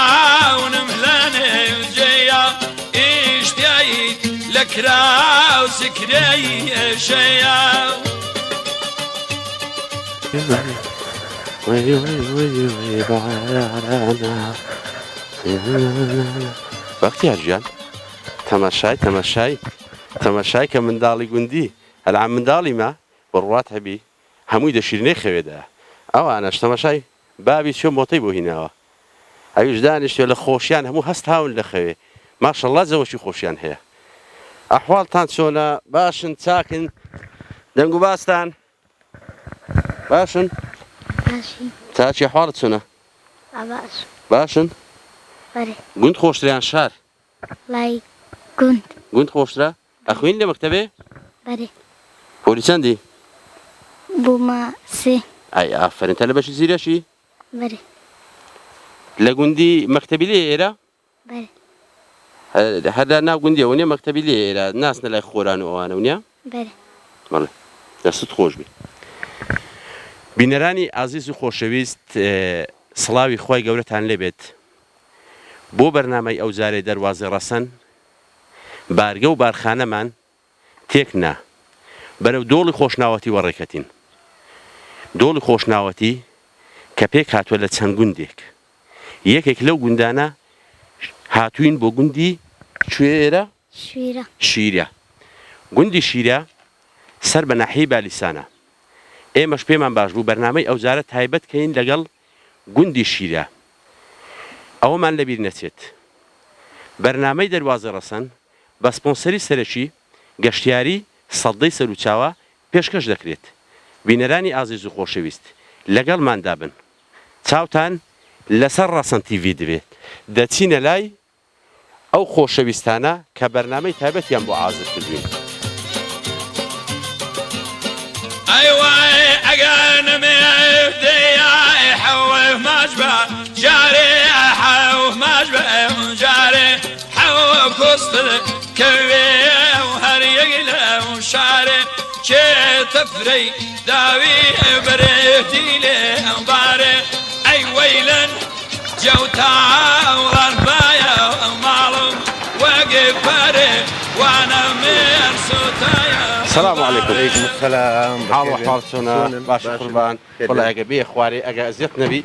براون ملاني جيا اشتياي لكرا وسكري شيا وقتی هرجان تەماشای کە منداڵی گوندی هەلعام منداڵی ما بڕوات هەبی هەمووی دەشیرنەی خەوێدا ئەوانەش تەماشای بابی چۆ مۆتەی بۆ هیناوە ئەویش دانیشتێ لە خۆشیان هەموو هەست هاون لە خەوێ ماشەڵڵا زەوەشی خۆشیان هەیە ئەحواڵتان چۆنە باشن چاکن دەنگ و باستان باشن چاچی ئەحواڵت چۆنە باشن گوند خۆشتریان شار لای گوند خۆشترا ئەخوێن لە مەکتەبێ بەرێ پۆلی چەندی بوومە سێ ئای ئافرین تە لە بەشی زیرەشی بەرێ لە گوندی مەکتەبی لێ ئێرە بەرێ هەر لە ناو گوندیەوە نیە مەکتەبی لێ ئێرە ناسنە لای خۆران و ئەوانە نیە بەرێ بەڵێ دەستت خۆش بێ بینەرانی ئازیز و خۆشەویست سڵاوی خۆی گەورەتان لێبێت بۆ بەرنامەی ئەو جارێ دەواازە ڕەسەن بارگە و بارخانەمان تێک نا بەرەو دۆڵی خۆشناوەتی وەڕێکەتین دۆڵی خۆشناوەتی کە پێک هاتووە لە چەند گوندێک یەکێک لەو گوندانە هاتووین بۆ گوندی کوێرە شیرە گوندی شیرە سەر بە ناحیەی بالیسانە ئێمەش پێمان باش بوو بەرنامەی ئەو جارە تایبەت کەین لەگەڵ گوندی شیرە ئەوەمان لەبیر نەچێت بەرنامەی دەواازە ڕەسەن بە سپۆنسەری سەرەکی گەشتیاری سەدەی سەرچاوە پێشکەش دەکرێت بینەرانی ئازیز و خۆشەویست لەگەڵماندا بن چاوتان لەسەر ڕەسەن تیڤی دەبێت دەچینە لای ئەو خۆشەویستانە کە بەرنامەی تایبەتیان بۆ ئازر کردوین أيوة أجانا مهدي حوه مجبع جاري حوه مجبع جاري حوه كستل كوي وهريقل وشاري شي تفري داوي بريتي لأنباري أي ويلن جوتا وغربايا ومعلوم وقف باري وانا من صوتايا السلام عليكم. وعليكم السلام. حال وحال شونا باش قربان والله يا بي اخواري اجا زيت نبي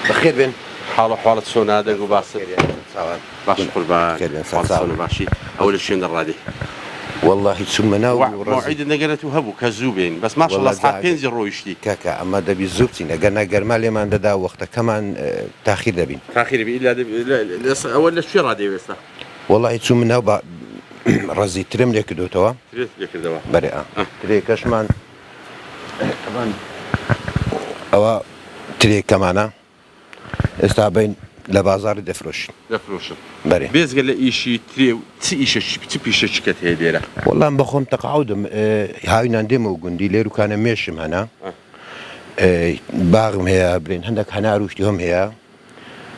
بخير بن حال وحال شونا دغ باص باش قربان خير بن ماشي اول شيء الرادي والله تسمنا موعد نقلت وهبو كزوبين بس ما شاء الله صحاب بينزل رويشتي كاكا اما دبي زوبتين اجنا جرما لي ما ندا وقت كمان تاخير دبين تاخير بي الا اول شيء رادي بس والله تسمنا رزي ترم لك دوتوا دوا بريئة تري كشمان كمان أو تري كمانا استعبين لبازار دفروش بري بيز قال لي شيء تري تيش تبيش شكت هي ديره والله بخون تقاعد هاي نندم وجندي ليرو كان ماشم هنا باغم هي برين عندك هنا روشتهم هي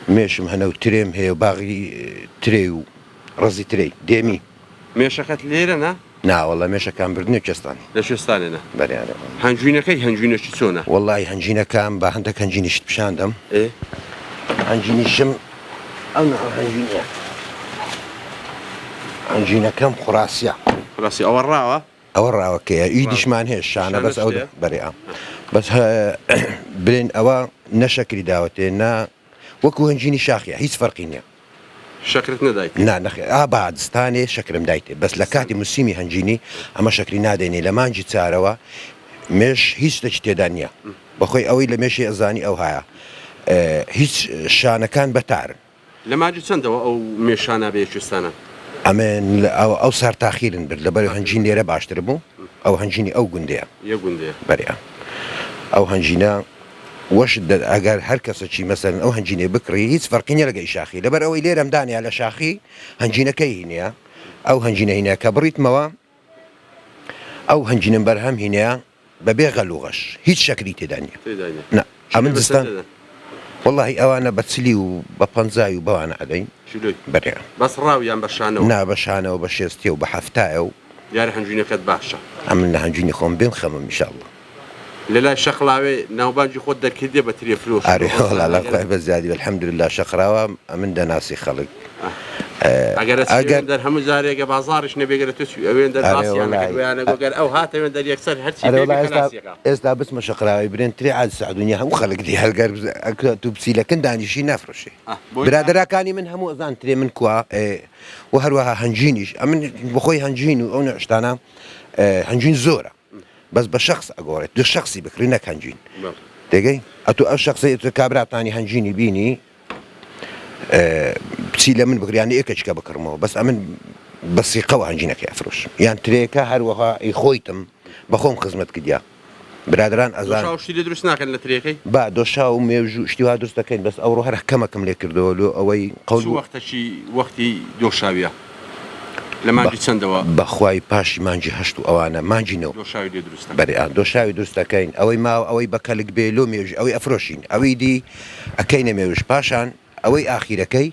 ماشم هنا وتريم هي وباغي تري رزي تري ديمي مێشەکەت لێرەنا؟ نا والله مێشە کام بردنێ کوێستانی لە کوێستانێنە بەریانە هەنجوینەکەی هەنجوینەکی چۆنە؟ وەڵی هەنجینەکەم بە هەندێک هەنجینیشت پیشاندەم هەنجینیشم ئەو هەنجینە هەنجینەکەم خوڕاسیە خوڕاسی ئەوە ڕاوە؟ ئەوە ڕاوەکەیە ئیدیشمان هەیە شانە بەس ئەو بەریە بەس برێن ئەوە نەشەکری داوەتێ نا وەکو هەنجینی شاخیە هیچ فەرقی نییە شەکرت نەدایت؟ نا نەخێ بادستانێ شەکرم دایتێ بەس لە کاتی موسیمی هەنجینی ئەمە شەکری نادێنێ لە مانجی چارەوە مێش هیچ شتێکی تێدا نییە بەخۆی ئەوەی لە مێشی ئەزانی ئەو هەیە هیچ شانەکان بەتارن لە ماجی چەندەوە ئەو مێشانە بێ کوێستانە؟ ئەمێن ئەو سار تاخیرن برد لەبەر هەنجین لێرە باشتر بوو ئەو هەنجینی ئەو گوندەیە یە گوندەیە بەریە ئەو هەنجینە وەش ئەگەر هەر کەسەکی مەسەرن ئەو هەنجینێ بکڕی هیچ فەرقینە لەگەی شاخی لەبەر ئەوەی لێرەم دانیا لە شاخی هەنجینەکەی هینەیە ئەو هەنجینە هینەیە کە بڕیتمەوە ئەو هەنجینم بەرهەم هینەیە بەبێ غەلوغەش هیچ شەکری تێدا نییە ئەمن دستان والله ئەوانە بە چلی و بە پەنجای و بەوانە ئەدەین بەرێ بەس ڕاویان بەشانەوە نا بەشانەوە بە شێستێ و بە هەفتایە و یاری هەنجینەکەت باشە ئەمن لە هەنجینی خۆم بێن خەمم ئینشاءالله لە لای شەقڵاوێ ناوبانجی خۆت دەکردێ بە ترێفرۆش ئاری هۆڵا لە خۆی بەزیادی الحەمدولله شەقراوە من دەناسی خەڵک ئەگەر دەر هەموو جارێکە بازاڕش نەبێگەرە تو ئەوێن دەرباسییانەگەیانە گۆگەر ئەو هاتەوێن دەر یەکسەر هەرچی ئێستا بسمە شەقراوی برێن ترێ عاد سعدونیا هەموو خەڵک دی هەرگەر تو پسیلەکەن دانیشی نافرۆشێ برادەراکانی من هەموو ئەزان ترێ من کووە و هەروەها هەنجینیش ئەمن بخۆی هەنجین و ئەو نەشتانە هەنجین زۆرە بەس بە شخص ئەگۆڕێت دو شخصی بکری نەک هەنجین دەگەی ئەتو ئەو شخصی کابراتانی هەنجینی بینی بچی لە من بگریانی ئێکەچکە بکڕمەوە بەس ئەمن بەسیقەوە هەنجینەکەی ئەفرۆش یان ترێکە هەروەها ئەی خۆیتم بەخۆم خزمەت کردیا برادران ئەزان شتی لێ دروست ناکەن لە ترێکەی با دۆشا و مێژ و شتیوا دروست دەکەین بەس ئەوڕۆ هەر کەمەکەم لێ کردەوە لۆ ئەوەی قەول وەختەشی وەختی دۆشاویە لە مانجی چەندەوە بەخوای پاشی مانجی هەشت و ئەوانە مانجینەوە دۆشاوی لێ دروست بەرێ دۆشاوی دروست دەکەین ئەوەی ماوە ئەوەی بەکەلک بێ لۆ مێژ ئەوەی ئەفرۆشین ئەوەی دی ئەکەینە مێوش پاشان ئەوەی ئاخیرەکەی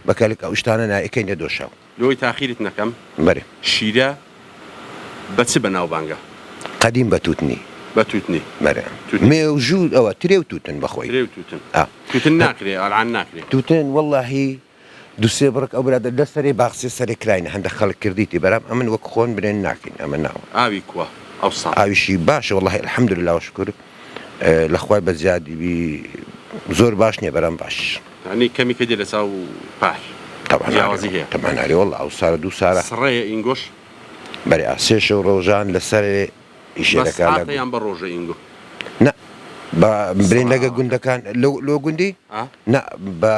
بەکەلک ئەو شتانە نائەکەینە دۆشاو لۆی تاخیرت نەکەم بەرێ شیرە بە چ بەناوبانگە قەدیم بە تووتنی بە تووتنی بەرێ مێوژوو ئەوە ترێ و تووتن بەخۆی ترێ و تووتن ناکرێ ئەڵعان ناکرێت تووتن وەڵڵاهی دووسێ بڕک ئەو برادە لە سەرێ باخسێ سەرێ کراینە هەندە خەڵک کردیتی بەرام ئەمن وەک خۆن برێن ناکەین ئەمە ناوە ئاوی کووە ئەو ساڵ ئاویشی باشە وەڵڵاهی الحەمدولله وشکر لەخوای بەزیادی زۆر باش نییە بەرام باش ینی کەمی کە دێ لە چاو پاش جیاوازی هەیە تەماناری وەڵڵا ئەو سارە دوو سارە سڕەیە ئینگۆش بەرێ سێ شەو ڕۆژان لەسەر ئیشێرەکان یان بە ڕۆژە ئینگۆ بە برێن لەگە گوندەکان لۆ گوندی نە بە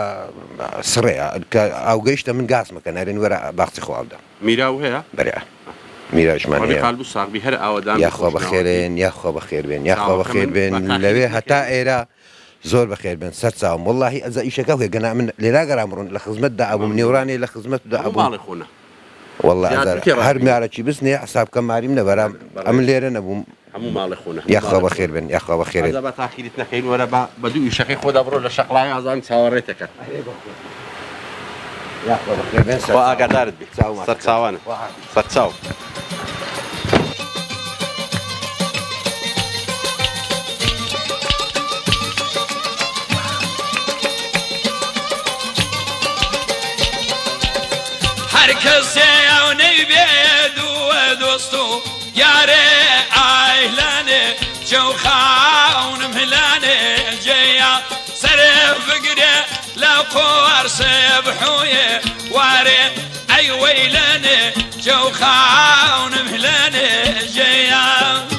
سڕەیە ئاوگەیشتە من گاسمەکە نارێن وەرە باخچی خۆڵدا میراو هەیە بەرێ میراژمان قالب ساغبی هەر ئاوەدان یاخوا بەخێرێن یاخوا بەخێر بێن یاخوا بەخێر بێن لەوێ هەتا ئێرە زۆر بەخێر بێن سەر چاوم وەڵڵاهی ئەزا ئیشەکە هێ گەنا من لێرا گەڕامڕۆن لە خزمەتدا ئەبووم نێورانێ لە خزمەتدا ئەبوو ماڵی خۆنە والله هەر میارەکی بستنێ حسابکە ماریم نەبەرام ئەمن لێرە نەبووم هەموو ماڵی خۆنە یاخوا بەخێر بێن یاخوا بەخێرێت بە تاخیرت نەکەین وەرە بە دوو ئیشەکەی خۆدا بڕۆ لە شەقڵای ئازان چاوەڕێتەکە یاخوا بەخێر بێن خوا ئاگادارت بێت سەر چاوانە سەر چاو هر کسی او نبید و دوستو یاره ایلانه جو خاون ملانه جیا سر فقره لقوار سبحويه واره ای ویلانه جو خاون ملانه جیا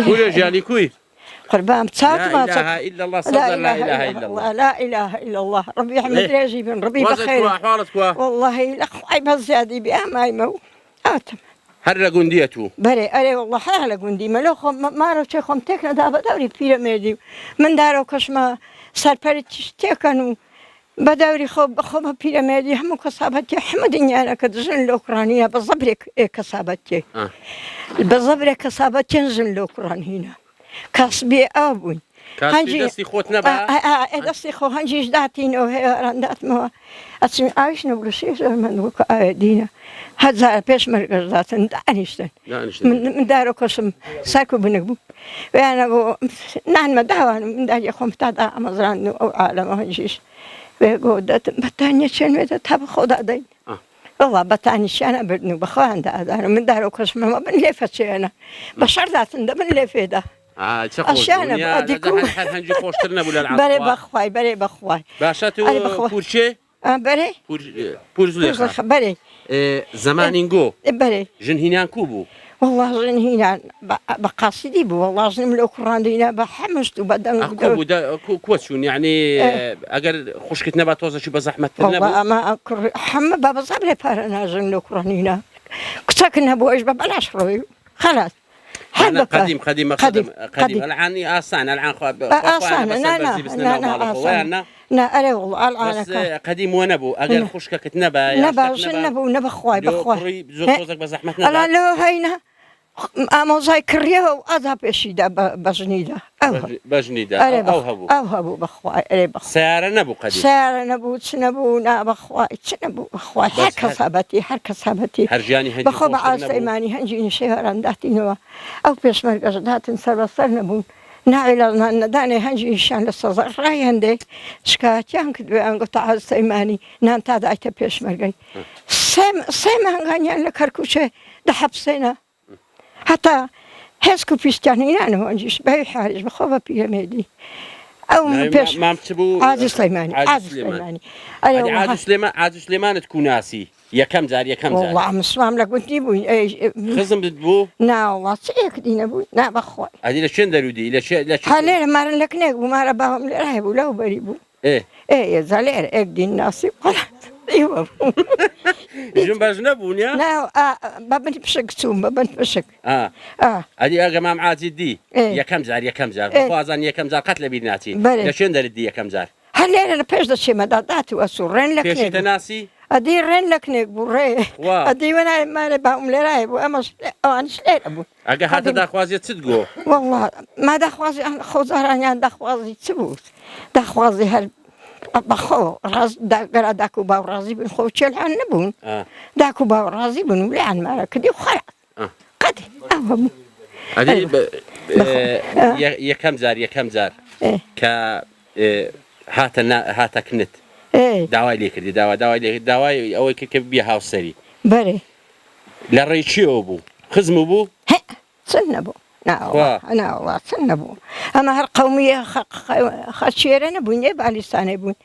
كل جاني كوي قربان بتاعك ما لا إله إلا الله صدق لا إله إلا الله لا إله إلا الله ربي يحمد راجي بن ربي بخير والله الأخوي بزيادي بأماي مو آتم هر قنديتو بري أري والله حالا قندي ملو ما رو چه خم تكنا دابا دوري بيراميدي من دارو كشما سرپري تشتكنو بدوري خوب بيراميدي همو كسابتي حمدني أنا كدزن الأوكرانية بالضبط كسابتي بالضبط كسابتي نزل الأوكرانية كسبي أبوي هنجي دستي خوت نبا دستي خو هنجيش داتينو هي راندات ما أتسمع عايش نبرسيس من وقع دينا هذا بيش مركز ذاتن دانيشتن من دارو قسم ساكو بنقبو وأنا جو نحن مدعوان من دار يخوم تدا مزران أو عالم هنجيش ويقول دات بتانية شن وده تاب خدا دين والله بتاني شأنا بدنو بخوان ده من دارو قسم ما بنلفت شأنا بشر ذاتن ده بنلفت ده أشياء بديكو هنجي خوشترنا ولا العصا بري بخواي باشاتو بورشة بري بورزليخ بري زمانينجو بري جنهينان كوبو والله جنهينان بقاصدي بو والله جن الأوكران دينا بحمشت وبدأ كوبو ده كوتشون يعني أجر خشكت نبات توزع شو بزحمة والله ما أكر حم بابا صبري فارنا جن الأوكرانينا كسكنا بوش ببلاش روي خلاص قديم الآن آسان الآن آسان لا أري والله الآن بس قديم ونبو أجل خشكة نبا نبا خواي زوجك بزحمتنا لا هينا أما زي كريه وأذهب إشي ده بزنيده بەژنیدا ئەو هەبوو ئەو هەبوو بەخوای ئەرێ بەخوا سیارە نەبوو قەدی سیارە نەبوو چ نەبوو نا بەخوای چ نەبوو بەخوای هەر کەس هەبەتی هەر کەس هەبەتی هەر ژیانی هەندی بەخۆ بە ئاسەیمانی هەنجینی شێوەران داتینەوە ئەو پێشمەرگەش داتن سەر بەسەر نەبوون ناعیلەزمان نەدانێ هەنجیشیان لە سەزەڕای هەندێک شکایەتیان کردوێ ئەنگوتە ئاسەیمانی نان تا دایتە پێشمەرگەی سێ مانگانیان لە کەرکووچێ دەحەبسێنە هەتا هێزک و پیستیان هینانەوە ئەنجیش بەوی حاریش بەخۆ بە پیرەمێدی ئەو پێش عاجز سلەیمانی عاجز سلەیمانی عاجز سلێمانت کوناسی یەکەم جار وەڵڵا مسوام لە گوندی بووین خزم بوو ناوەڵڵا چ ئێکدی نەبووی نا بەخوای ئەدی لە شوێن دەرودی هە لێرە مارن لە کنێک بوو مارە باوەم لێرە هەبوو لەو بەری بوو ئێزا لێرە ئێکدین ناسی ئیوە بوو ژن باش نەبوونیا بەبن پشک چوون بەبن پشک ئەدی ئەگە مام عاجز دی یەکەم جار خوازان یەکەم جار قەت لەبیر ناچین لە شوێن دەردی یەکەم جار هەر لێرە لە پێش دەچێمەدا داتی وەسوو ڕێن لە کنێک ناسی ئەدی ڕێن لە کنێک بوو ڕێ ئەدی وەنایمانە باوم لێرای بوو ئەمەش ئەوانش لێرە بوون ئەگە هاتە داخوازیێت چت گۆ وەڵڵا ما داخوازی خۆزارانیان داخوازی چ بوو داخوازی هەر بەخۆ گەرا داکو باو ڕازی بن خۆ چێلان نەبوون داکو باو ڕازی بن و لیان مارە کردی و خەرات قەتی ئەو هەبوو یەکەم جار کە هاتە کنت داوای لێ کردی داوای ئەوەی کە بیا هاوسەری بەرێ لە ڕێی چیەوە بوو خزم بوو چن نەبوو ناوەڵا چن نەبوو ئەمە هەر قەومیە خەچێرە نەبوون یێ بالیستانێ بوون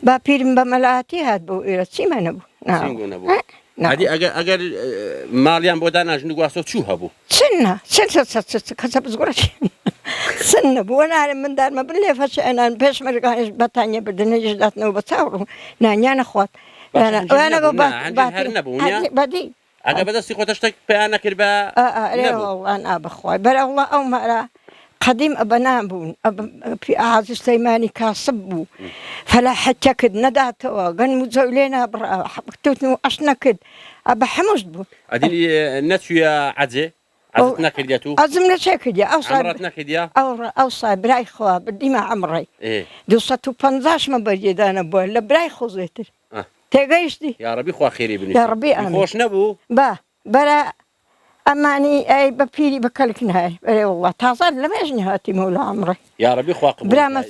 با پیرم بە مەلاتی هات بۆ ئێرە چیمە نەبوو ئەگەر ماڵیان بۆ داناژن گواستۆ چوو هەبوو چنە کەسە بزگوڕە سن نەبووە نارێ مندارمە بن لێ فەچ ئەنان پێشمەرگانیش بەتانیە بردنەجش داتنەوە بە چاوڕ نانیان نەخوات بەدی ئەگە بەدەستی خۆتە شتێک پێیان نەکرد بە ئەوڵان ئابخوای بەرەوڵە ئەو مارە قدیم ئەبەنان بوون عاجز سلەیمانی کاسب بوو فەلاحەتە کرد نەداتەوە گەنم و جەو لێ نابڕا توتن و ئەش نەکرد ئەبە هەمووشت بوو ئەدی نەچوویە عەجێ عەزت نەکردێت و ئەزم نەچێ کردیا ئەو سای برای خوا بردیمە ئەمڕێ 250مە بەریێدانە بووە لە برای خۆزێتر تێگەیشتی یاڕەبی خوا خێری بنی یاڕەبی خۆش نەبوو بەرە ئەمانی ئەی بە پیری بەکەلک نای بەرێ وڵڵا تازان لە مێژنی هاتیمە لە ئەمڕێ یاڕەبی خوا قبوڵ برامە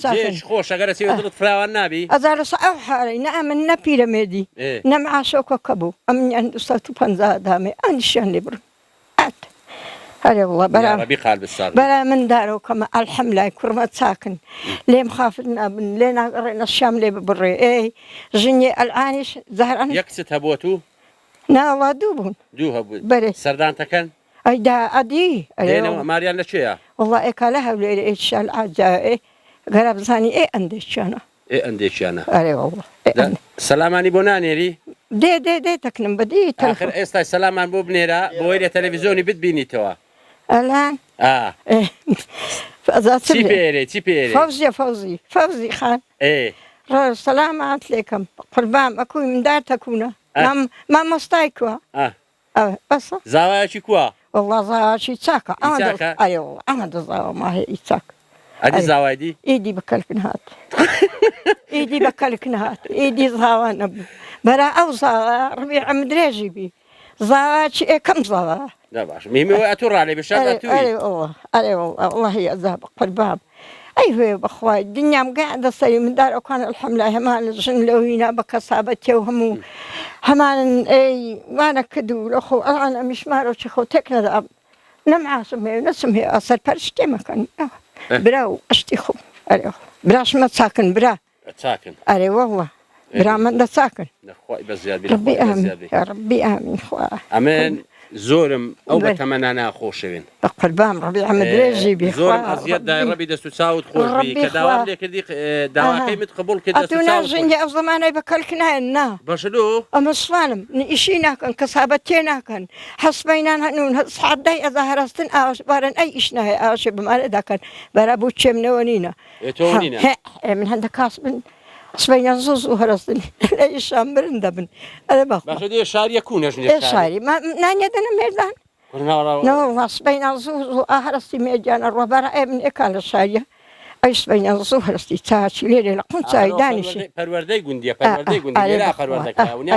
خۆش ئەگەر دڵت فراوان نابی ئەزار ئەو حالەی نە ئەمن نە پیرەمێدی نە معاشۆکە بوو ئەمنیان 250 دامێ ئەنیشیان لێ بڕن هەرێ وڵڵا بەرا من دارەوەکەمە ئەلحەمدلای کوڕمە چاکن لێم خافت نابن لێ ناگەڕێنە شام لێ ببڕێ ئێ ژنیێ ئەلعانیش زاران یەکست هەبووە و ناوە دوو بوون هەبوو بەرێ سەردانتەکەن ئەیدا ئەدی ماریان لەکوێیە وڵڵا ئێکا لە هەولێرە ئێشال ئاجا گەرە بزانی ئەندێکیانە ئەندێکیانە ئەرێ وڵڵا سەلامانی بۆ نانێری دێ تەکنم بەدی آخر ئێستا سەلامان بۆ بنێرە بۆی لە تەلەڤیزۆنی بتبینیتەوە ئەلان چی پێرێ فەوزی خان سەلامات لێکم قوربام ئەکوی مندار تەکوونە مامۆستای کووە بەسە زاوایەکی کووە وەڵڵا زاواکی چاکە ئەمە دەزاوە ماهەیە چاک ئەدی زاوایدی ئیدی بەکەلکن هات ئیدی بەکەلکن هات ئیدی زاوا نەبوو بەرا ئەو زاوا ڕبی ئەم درێژی بی زاواکی ئێکەم زاوا باش میمەوە ئەتو ڕالێ بشار ئەرێ وڵڵاهی ئەزاب قوربام ئەی هوێ بەخوای دنیام گەیاندە سەری مندار ئەوکان ئەلحەمدولای هەمان ژن لەوینا بە کەسابەتێ و هەموو هەمانن ئەی وانە کرد و لە خۆ ئەڵان ئەمیشمارەوەی خۆ تێک نەدا نەمعاسم هەیە نەچم هەیە سەرپەرش تێمەکەن برا و ئەشتی خۆ ئەرێ براشمە چاکن برا ئەرێ وەڵڵا برا من دە چاکن ڕبی ئامین خوا ئەمن زۆرم ئەو بە تەمەنانە خۆشەوێن بە قوربام ڕبی ئەمە درێژی بی زۆرم ئەزیەت دای ڕەبی دەست و چاوت خۆش بی کە داوام لێ کردی داواکەی مت قبوڵ کرد دەست و چاوت ژنگی ئەو زەمانەی بەکەلک نایەن نا باشەلو ئەمە سوانم ئیشی ناکەن کەسابەت تێ ناکەن هەسبەینان هەنوون سعدای ئەزا هەراستن ئاوەش بارن ئەی ئیش نایە ئاوەشێ بمارە داکەن بەرا بوو چێمنەوە نینە من هەندە کاس بن سبەینان زوو هەرستنی لە ئیشان برن دەبن ئەدە باشە شاریە کوونەژ شاری نانیەدەنە مێردان نەوەڵا سبەینان زوو ئاهەرستی مێجیانە ڕۆبارە ئێ من ئێکا لە شاریە ئەی سبەینە زوو هەستی چاچی لێرێ لە قونچایی دانیشی پەروەردەی گوندیە پەروەردەی گوندی لێرا پەروەردەکراونیا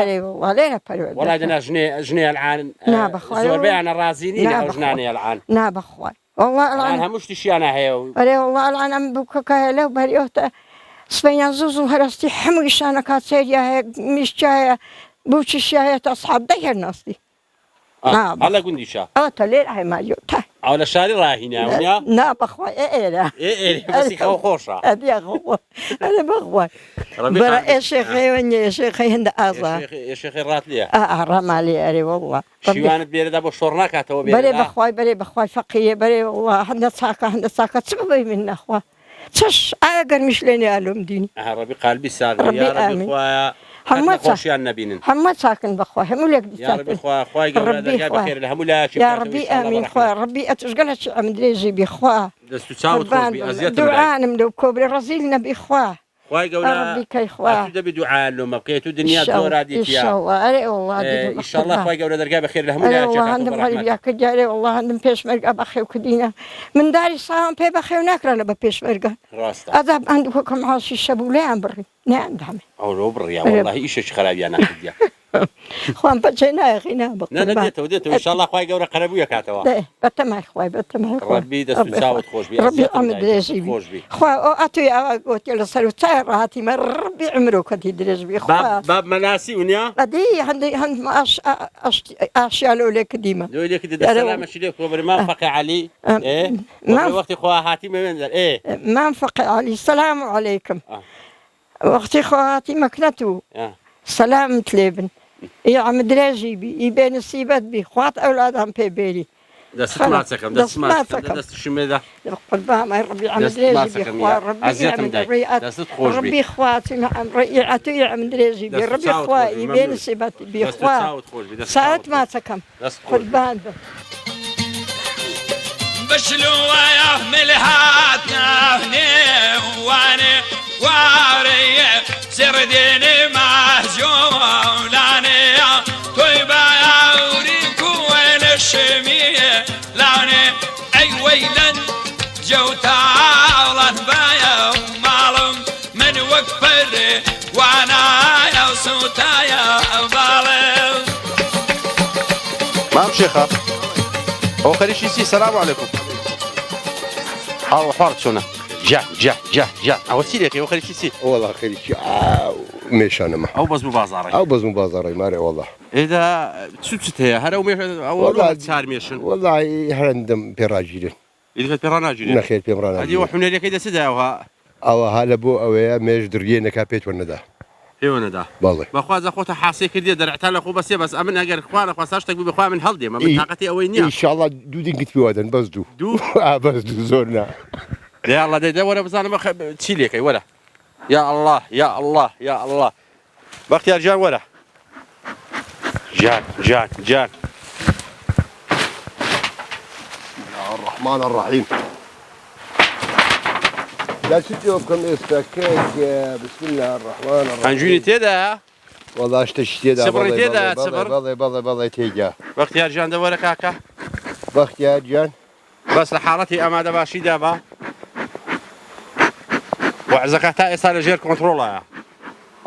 لێرە پەروەردە وڵای دەنا ژنێ ئەلعان زۆربەیانە ڕازی نین ئەو ژنانەی ئەلعان نابەخوای والله ئەلعان هەموو شتیشیانە هەیە و ئەرێ والله ئەلعان ئەم بووکەکە لەو بەریۆتە سبەینە زوو هەرستی هەموو شانە کات سێریا هەیە میشتایە بووچیشایە تا سحاب دەهێر ناستی هەڵە گوندیشە ئەوە تا لێر ئایماریۆ تا ئەو لە شاری ڕاهیناونیا نابەخوای ئێرە بەسی خەو خۆشە ئەدە بەخوای بەرە ئێشێخەوە ئێشێخەی هەندە ئازا ئێشێخی ڕات لێە ئاڕامالی ئەرێ وەڵڵا شیوانت بێرەدا بۆ شۆڕ ناکاتەوە بەرێ بەخوای بەرێ بەخوای فەقیە بەرێ وڵڵا هەندە چاکە چ ببەی من نەخوا چش ئایا گەرمیش لێنێ ئالۆم دینی ڕەبی قالبی ساغی یا ڕەبی خوایە خۆشیان نەبینن هەموو چاکن بەخوا هەموو لێک یا ڕبی ئامین خوا ڕبی ئەتشگەلە چ ئەم درێژی بیخوا دوعانم لەو کۆبرێ ڕەزیل نەبی خوا خوای گەورە کەی خوا دەبی دوعا لۆمە بکەیت و دنیا زۆر دیتیا ئینشاءالله خوای گەورە دەرگای بەخێر لە هەموو لایەکە جارێ وڵڵا هەندم پێشمەرگە بەخێو کردینە من داری ساوم پێ بەخێو ناکرانە بە پێشمەرگە ئەداب هەندووکەم هاڵشی شەبوو لێیان بڕی نیاندامێ ئەوڕۆ بڕیا وەڵڵاهی ئیشێکی خراپیان نەکردیە خوان بەچەی نایەخی نابڕ دێتەوە ئینشاءالله خوای گەورە قەرەبوویە کاتەوە بەتەمای خوای بەتەمای ڕەبی دەست و چاوت خۆش بی ڕەبی ئەمە درێژی بی خوا ئەتوی ئەوە گوتی لەسەر و چای ڕاتیمە ڕەبی عمرۆکەتی درێژ بی خوا باب مەناسی ونیا ئەدی هەند ئاشیا لەو لێ کردیمە لێ کردی دەسەلامەشی لێ کۆبر مام فەقی عەلی وەختی خوا هاتی مەوێنزەر مام فەقی عەلی سەلام عەلەیکم وەختی خوا هاتی مەکنەت و سەلامت لێ بن يا عم دراجي بي يبان السيبات بي خوات أولادهم في بيلي دست ما تسكم دست شميدة قلبها ما ربي عم دراجي بي خوات ربي خواتي عم ريعتو يا عم دراجي بي ربي خوات يبان السيبات بي خوات ساعات ما تسكم قلبها بشلو يا ملهاتنا هني واني واري سرديني مهجولاني طيبة يا وريكو وين الشمية لاني أي ويلن جوتا الله بايا ومعلم من وكبر وانا يا وصوتا يا ظالم مام شيخة هو خليش يسي السلام عليكم حاول حوار شونا جا أو سيرك يا خليش يسي والله خليش ميشانة ما أو بس ببازاري ماري والله إذا تشوت هي هذا أو تسار ميشن والله هرندم بيراجيلين إذا كنت بيراجيلين نخير بيمرانا هذه وحنا لك إذا سداها أو هلا بو أو يا ميج درينا كابيت وندا هێوەنە دا بەخواز خۆتە حاسی کردی دەرعتان لە خۆ بەسێ بەس ئەمن ئەگەر خوانە خواستاش تەک بخوا من هەڵدێ مە تااقەتی ئەوەی نییە ئینشاءالله دوو دینگت پێوادەن بەس دوو بەس دوو زۆر نا دەڵە دەیدا وەرە بزانم چی لێکەی وەرە یا الله یا الله یا الله بەختیار جان وەرە جان الرحمن الرحيم لا تجوبكم استكاك بسم الله الرحمن الرحيم هەنجوینی تێدا والله اشتش تێدا سبڕی تێدا سبڕ بەڵێ تێجا بەختیار جان دەوەرە کاکە بەختیار جان بەس لە حاڵەتی ئامادە باشیدا بە وعزەکە تا ئێستا لەژێر کۆنتڕۆڵایە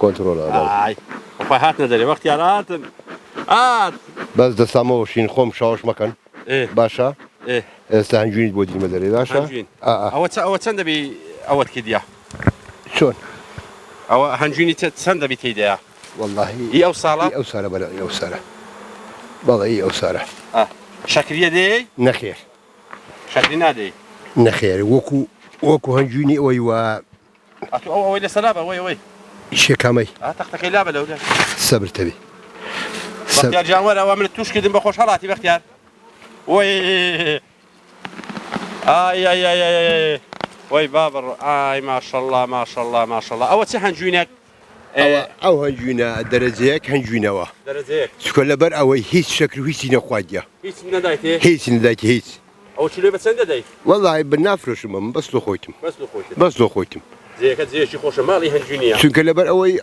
کۆنتڕۆڵە خۆی هاتنە دەرێ بەختیار هاتن بەس دەسامەوە شین خۆم شاوش مەکەن باشە ئێستا هەنجوینیت بۆ دیمە دەرێ باشە ئەوە چەند دەبی ئەوەت کردیا چۆن ئەوە هەنجوینی چەند دەبی تێدایە واللهی ئەو ساڵە ئەو سارە بەڵێ ئەو سارە بەڵێ ئەو سارە شەکریە دێ نەخێر شەکری نادەی نەخێر وەکو هەنجوینی ئەوەی وە ئەوەی لە سەلابە ئەوەی شێکامەی تەختەکەی لابە لەو سەبر تەبی بەختیار جان وەرە ئەوە منت توش کردم بە خۆشحاڵاتی بەختیار وەی وەی بابڕ ئای ماشەڵڵا ئەوە چه هەنجوینێک ئەو هەنجوینە دەرەجەیەک هەنجوینەوە چکە لەبەر ئەوەی هیچ شەکر و هیچی نەخوادیە هیچ نەدایتێ هیچ ئەو چلێ بە چەند دەدەیت وەڵای بە نافرۆشمە من بەس لۆ خۆیتم جێەکە جێشی خۆشە ماڵی هەنجوینیە چونکە لەبەر ئەوەی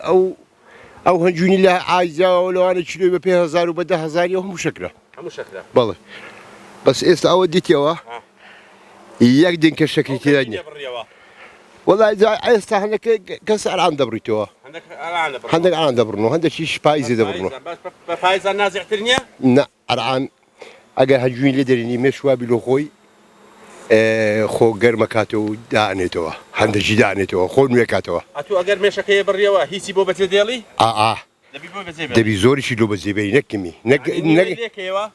ئەو هەنجوینی لە ئایزاوە لەوانە چلۆی بە 5,000 و بە 10,000 هەموو شەکرە بەڵێ بەس ئێستا ئەوە دیتەوە یەک دینکە شەکری تێدا نیە والله ئێستا هەندێک کەس ئەران دەبڕیتەوە هەندێک ئەران دەبڕن و هەندێکیش پاییزی دەبڕن بە پایزان نازیعتر نییە؟ نه ئەران ئەگەر هەجووین لێ دەرینی مێشوابی لۆ خۆی خۆ گەرمە کاتەوە و دانێتەوە هەندێکی دانێتەوە خۆ نوێ کاتەوە ئەتو ئەگەر مێشەکەی بڕیەوە هیچی بۆ بەجێ دێڵی؟ دەبی زۆریشی لۆ بەجێبەی نەکەمی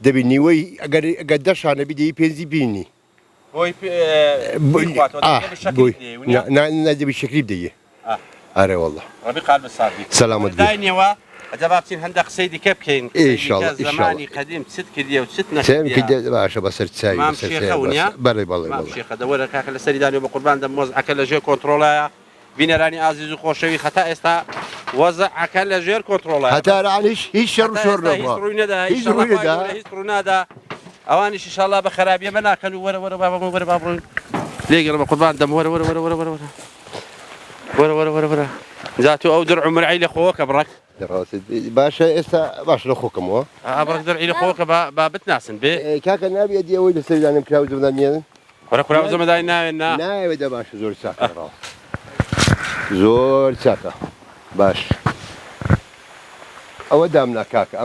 دەبی نیوەی ئەگەر دەشانەبی دەی پێنجی بینی نادەبی شکری بدەیە ئارێ وەڵڵا سەلامەت داینەوە ئەجەبا بچین هەندە قسەی دیکە بکەین زمانی قەدیم چت کردیە و چت نەکردیە باشە بەسەر چاوی مام شێخەونیە؟ بەڵێ بەڵێ مام شێخە دەوەرە کاکە لە سەریدانی بە قوربان دەم وەزعەکە لە ژێر کۆنتڕۆڵایە بینەرانی ئازیز و خۆشەوی خەتا ئێستا وەزعەکە لە ژێر کۆنتڕۆڵایە هەتارانیش هیچ شەڕ و شۆڕ هیچ ڕووی نەدا هیچ ڕووی نادا ئەوانیش ئینشاءڵڵا بە خەرابیە بە ناکەن و وەرە وەرە بابڕۆین وەرە بابڕۆین لێگەڕە بە قوربان دەم وەرە وەرە وەرە وەرە وەرە وەرە وەرە وەرە وەرە جاتو ئەو درع و مرعی لە خۆوە کە بڕەک باشە ئێستا باش لە خۆکەمەوە ئابڕک دەرعی لە خۆوەکە با بتناسن بێ کاکە نابێ دیەوەی لە سەردانم کراوە زەمەدانێن وەرە کوراوە زەمەدانی ناوێن نا ناوێتە باشە زۆر چاکە ڕاو زۆر چاکە باش ئەوە دامنا کاکە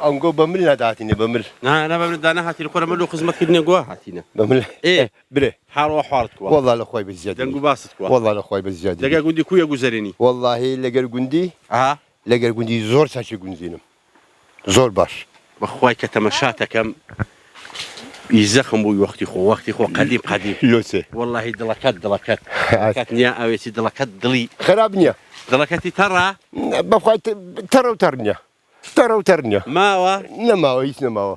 ئەنگۆ بە مل ناداتینە بە مل نا بە مل دانا هاتین خۆرە مل و خزمەتکردنە گووا هاتینە بە مل برێ حاڵەوە حواڵت کووە وەڵڵا لە خۆی بەزیاد دەنگ و باست کووە وەڵڵا لە خۆی بەزیاد لەگەر گوندی کویە گوزەرێنی وەڵڵاهی لەگەر گوندی لەگەر گوندی زۆر چاکی گونجینم زۆر باش بەخوای کە تەمەشاتەکەم ئیزەخم بووی وەختی خۆ قەدیم لۆسێ وەڵڵاهی دڵەکەت نییە ئەوێتی دڵەکەت دڵی خراپ نییە دڵەکەتی تەڕا بەخوای تەڕە و تەڕ نییە تەڕە و تەڕ نییە ماوە نەماوە هیچ نەماوە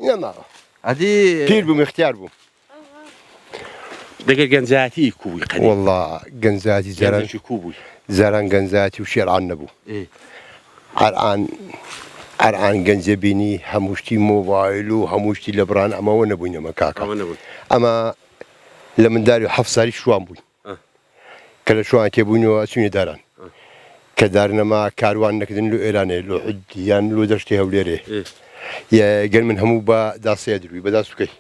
نەماوە ئەدی پیر بووم اختیار بووم دەگەر گەنجاتی کووی قەدیم وەڵڵا گەنجاتی گەنجێکی کوو بووی زاران گەنجاتی و شێرعان نەبوو ئەرعان گەنجە بینی هەمووشتی مۆبایل و هەمووشتی لە بڕان ئەمەوە نەبووینەمە کاکە ئەمە لە منداری 7 ساڵی شوان بووین کە لە شوان تێبووینەوە چوینە داران کە دارنەما کاروان نەکردن لە ئێرانێ لە عودیان لۆ دەشتی هەولێرێ گەر من هەموو بە داسەیە دروی بەدا سوکەی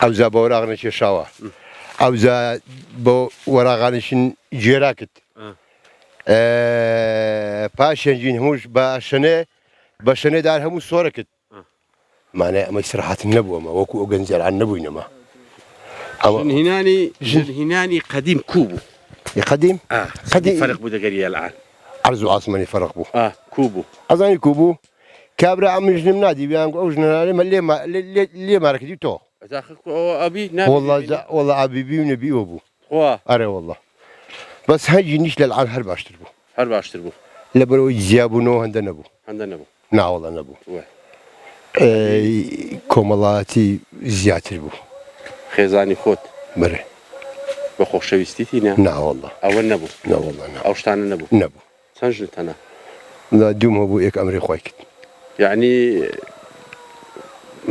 ئەوزا بە وەراغنە کێشاوە ئەوزا بە وەراغانشن جێرا کرد پاشێنجین هەمووش بە شەنێدار هەموو سۆرە کرد مانای ئەمە سرحاتن نەبووەمە وەکو ئەو گەنجێران نەبووینەمە ژنهینانی قەدیم کوو بوو قەدیم فەرق بوو دەگەری الان عەرز و عاسمانی فەرق بوو کوو بوو ئەزانی کوو بوو کابرا ئەم ژنم نادی بیان ئەو ژنانێمە لێمارەکردی تۆ وەڵڵا ئابیبی و نەبیوە بوو ئەرێ وەڵڵا بەس هەنجی نیش لە الان هەر باشتر بوو لە بەرەوەی زیابوونەوە هەندە نەبوو ناوەڵە نەبوو کۆمەڵایەتی زیاتر بوو خێزانی خۆت بەرێ بە خۆشەویستیتی ناوەڵڵا ئەوە نەبوو ئەو شتانە نەبوو چەند ژنتەنە دووم هەبوو یەک ئەمری خۆی کرد یعنی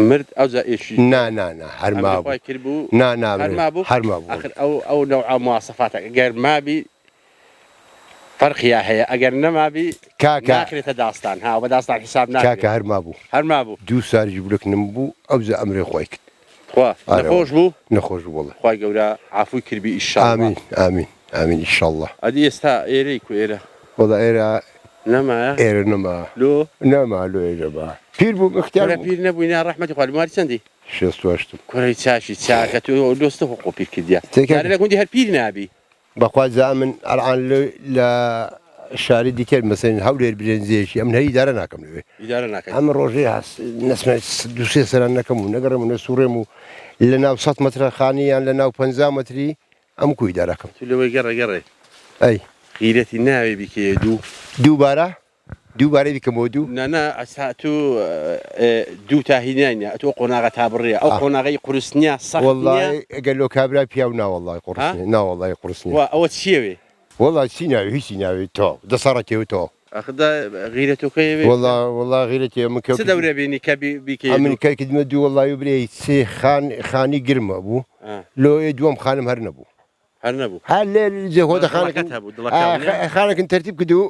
مرد ئەوجا ئێشی هەرما بوو ئەو نەوع مواسەفاتە گەر مابی فەرقیا هەیە ئەگەر نەمابی ناکرێتە داستان بە داستان حساب کاکە هەرما بوو 2 ساڵی بولەکنم بوو ئەوجا ئەمری خۆی کرد نەخۆش بوو وەڵڵا خوای گەورە عافوی کردبی ئیشاڵڵا ئامین ئیشاڵڵا ئەدی ئێستا ئێرەی کو ئێرە وەڵڵا ئێرە نەمایە ئێرە نەما لۆ ئێرەبا پیر بوو اختیار پیر نەبووینە ڕەحمەتی خوا لەماری چەندی 68 کوڕی چاشی چاکە تۆ دۆستە خۆ پیر کردیا لە گوندی هەر پیر نابی بەخوا زامن ئەرعان لە شاری دیکە مەسەن هەولێر برێنزێشی ئەم هەری ئیدارە ناکەم لەوێ ئەم ڕۆژێ نەسمە 2 سەران نەکەم و نەگەڕم و نەسوڕێم و لە ناو 100 مەترە خانیان لە ناو 50 مەتری ئەم کوی دارەکەم لەوەی گەڕێ ئەی غیرەتی ناوێ بیکێ دووبارە بیکەمەوە نانا ئەسا تۆ دوو تاهینیانە ئەتۆ قۆناغە تا بڕێ ئەو قۆناغی قورسنیە وەڵڵای ئەگەر لۆ کابرا پیا و ناوەڵڵای قورسنی ناوەڵڵای قورسنی ئەوە چیەوێ وەڵڵای چی ناوێ هیچی ناوێت تۆ دەسەڕەتێوە تۆ ئەخدا غیرەتۆکەیەوێ وەڵڵا غیرەتی ئەمە چ دەورە بینی کە بیکە ئەمریکای کردمە دوو وەڵڵای و برێ سێ خانی گرمە بوو لۆ دووەم خانم هەر نەبوو هەر لێ جێهۆدە خانەکەن تەرتیب کردو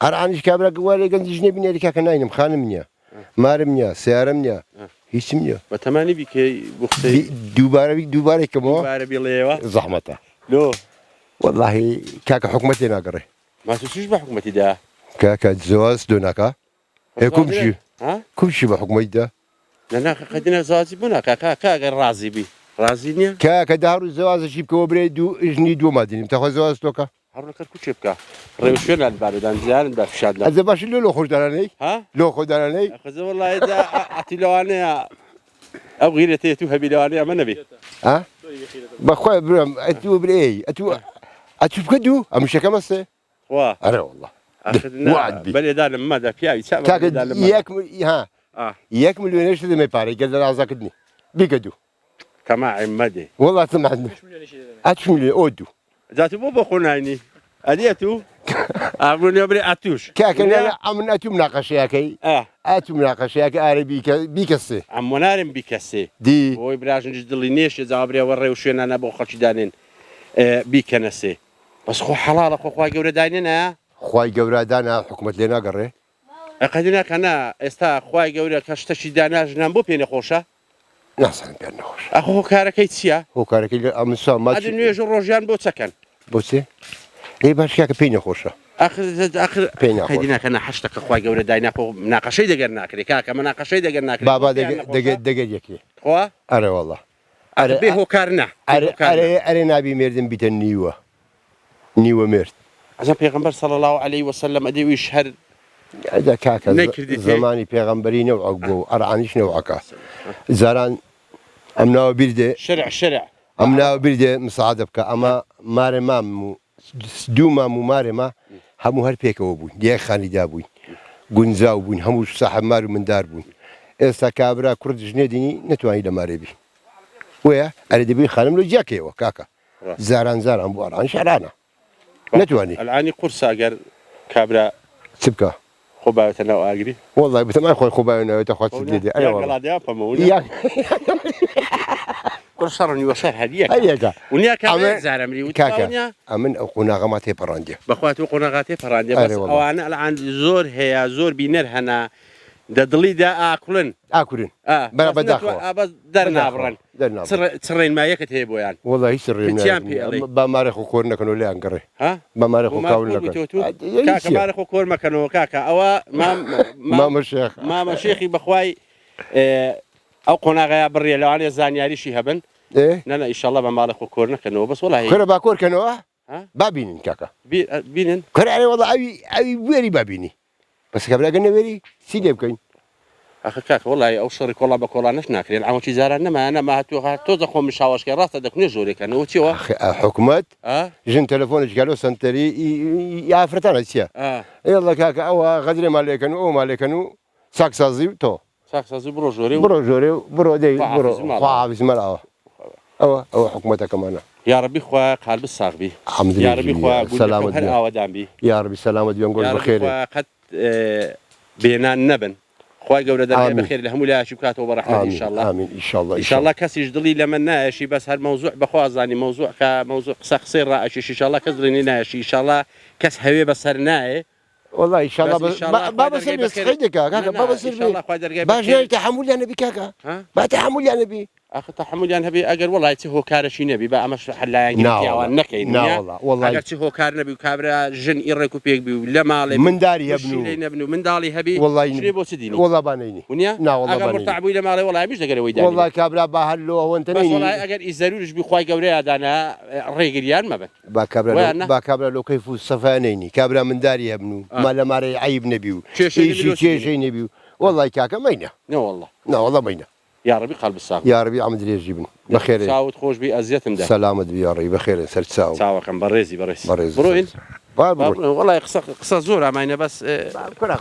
ئەرعانیش کابرا گوارێ گەنجی ژنێ بینێری کاکە ناینم خانم نییە مارم نییە سیارەم نییە هیچم نییە بە تەمانی بیکەی دووبارێکەوە بڵێەوە زەحمەتە والله كاكا حكومتي ناقري ما تسويش بحكومتي ده كاكا الزواج دوناكا كم شيء ها كم شيء بحكومتي ده لأن خدنا زواج بنا كا راضي بي راضيني كاكا دارو الزواج شيء كوبري دو إجني دو مادين تاخذ زواج توكا هروح كل شيء بكا ريوشنا الباردان زين بفشاد هذا باش لو خرج داراني ها لو خرج داراني أخذ والله إذا أتلواني أو غير تيتو هبيلواني ما نبي ها بخوي برام أتو بري أتو بكدو أمشي كمسة واه أنا والله أخذنا وعد بي بلي دار ما ذا فيها يسمى كاكا ياكمل ها ياكمل وين ايش ما يباري قدر عزاكدني بكدو كما عمدي والله سمعتني أتشمل أودو ذات مو بخوناني أديتو أقول يوم أتوش كاكا لا أمن أتو مناقشة ياكي أتو مناقشة ياكي عربي بيكسي عم منارم بيكسي دي هو يبراجن جدلي نيش زابري وري وشين أنا بخش دانين بيكنسي بس خو حلال خو جوري دانين خواي جورا دانا حكومة لنا قري قدنا كنا استا خواي جوري كشتشي دانا جنان بو بيني خوشة نحسن بيانا خوش أخو كاركي تسيا هو كاركي أمن سام ما هذا نيجو روجان بو سكن بوسي إيه باش كاكا بيني خوشة آخر بيني خوش قدنا كنا حشتك خواي جوري دانا خو مناقشة دقرنا كري كاكا مناقشة دقرنا كري بابا دقيق يكي خوا أري والله به هو كارنا أري نبي مردن بيت النيوة مرد عشان پیغمبر صلى الله عليه وسلم أدي ويشهر هذا كاكا زماني پیغمبري نوعك بو أرعنيش نوعك زاران أمنا وبرده شرع أمنا وبرده مساعدة بك أما مارمام دوما مارما همو هر بيك وبون دي خاني دابون جنزاو بون همو صاحب مارو من دار بون إستا كابرا كرد جنيدني نتواني لماربي ويا أريد بين خانم لو جاكي وكاكا زاران بو أرعن شعرانا نتواني العاني قرصة أجر كابرا سبكا خبايتنا وأجري والله بتما أخوي خباينا وتأخذ سديدي أنا والله يا فمونا قرصة وشهر هديك هيك ونيا كابرا زارمري وتكاكا أمن أقونا غماتي براندي بخواتو قناغاتي فرانجي بس أوانا الآن زور هي زور بينر هنا دلي دا أكلن بنا بداخل بس درنا بران تسرين ما يكت هي بويان والله سرين بمارخ وكورنا كانوا ليه انقري بمارخ وكاولنا كاكا بمارخ وكور ما كانوا كاكا أو ما مشيخي بخواي أو قناغا بري لو أنا زانياري شي هبن إيه لا إن شاء الله بمارخ وكورنا كانوا بس والله كنا باكور كانوا بابينين كاكا بينن كنا يعني والله أبي ويري بابيني بس قبل قلنا ويري سيدي بكين أخي كاك والله أوصرك والله بقول نش ناكرين عم شيء زارنا ما أنا ما توزع خو مش عواش كراس تدك نجوري كانوا وتشوا حكومات جن تلفونك قالوا سنتري يا فرتانا تشيا يلا كاكا أو غدري مالكنو ساكسازي تو ساكسازي بروجوري برو دي برو خاف ملأ أو حكومتك كمان يا ربي خوا قلب الصاغبي الحمد لله يا ربي خوا سلامة هل أودان بي يا ربي سلامة بينقول بخير يا ربي خوا قد بينا النبن خواي قولة دار بخير لهم ولا شكات وبرحمة إن شاء الله آمين إن شاء الله إن شاء الله كسي جدلي لما ناشي بس هالموضوع بخوازاني موضوع كموضوع قصير رأيش إن شاء الله كزرني ناشي إن شاء الله كس هوي بس هرناه والله إن شاء الله بس بابا سير بسخيدك كاكا بابا سير إن شاء الله خواي درجة باش ناي تحمل يعني بكاكا ما تحمل يعني بي أخي تحمل يعني هبي أجر والله يتهو كارشي نبي بقى مش حلا يعني نكين والله أجر تهو كار نبي وكابرا جن إيركو بيك بي ولا ما عليه من داري يبنو نبنو من داري هبي والله شنو بوسديني والله بانيني ونيا والله أجر مرتعب ولا ما عليه والله مش دقري ويداني والله كابرا باهلو هو أنت بس والله أجر إزارولش بخواي جوري أنا رجليان ما بن باكابرا لو كيف الصفانيني كابرا من داري يبنو ما لما ري عيب نبيو شيء نبيو والله كاكا مينا والله مينا يا ربي قلب الصاغ يا ربي عمد لي جيبن بخير ساوت خوش بي ازيتم ده سلامة بي يا ربي بخير سرت ساو كان بريزي بروين والله قصة زورة معنا بس كنا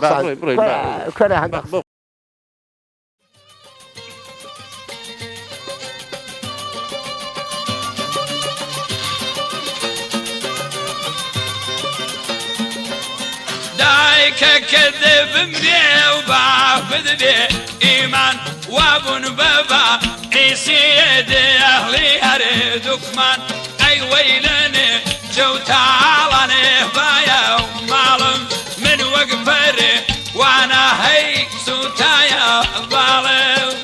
دايك كذب مري وبعبد بي إيمان وابن بابا عيسي يدي أهلي أريدك من أي ويلني جو تعالني بايا ومعلم من وقفري وانا هيك سوتايا ظالم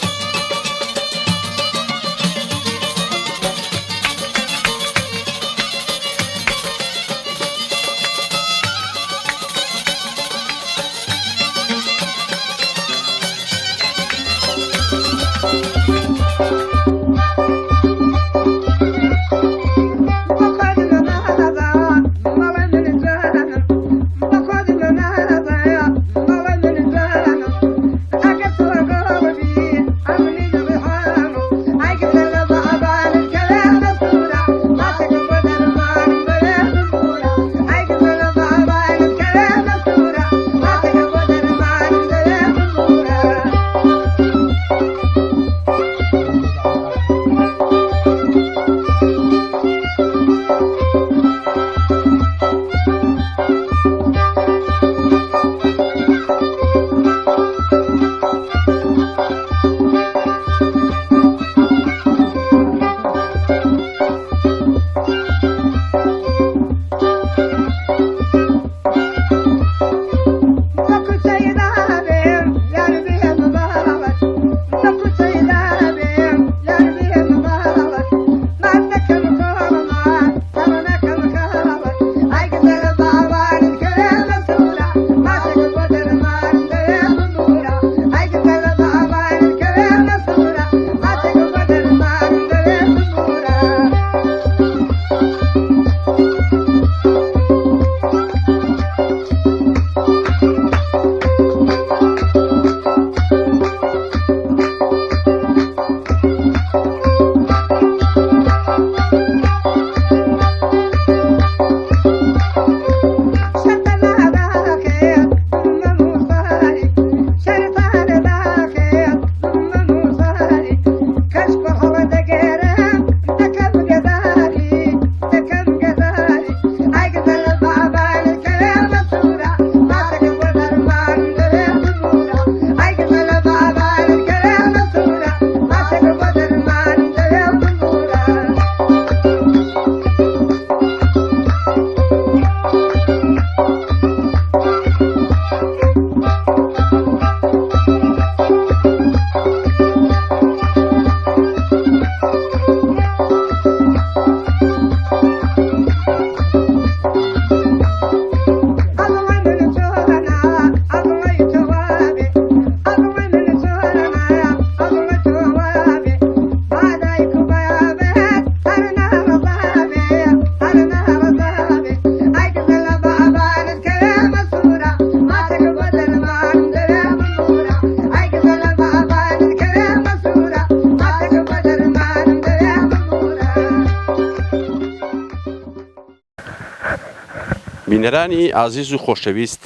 بینەرانی ئازیز و خۆشەویست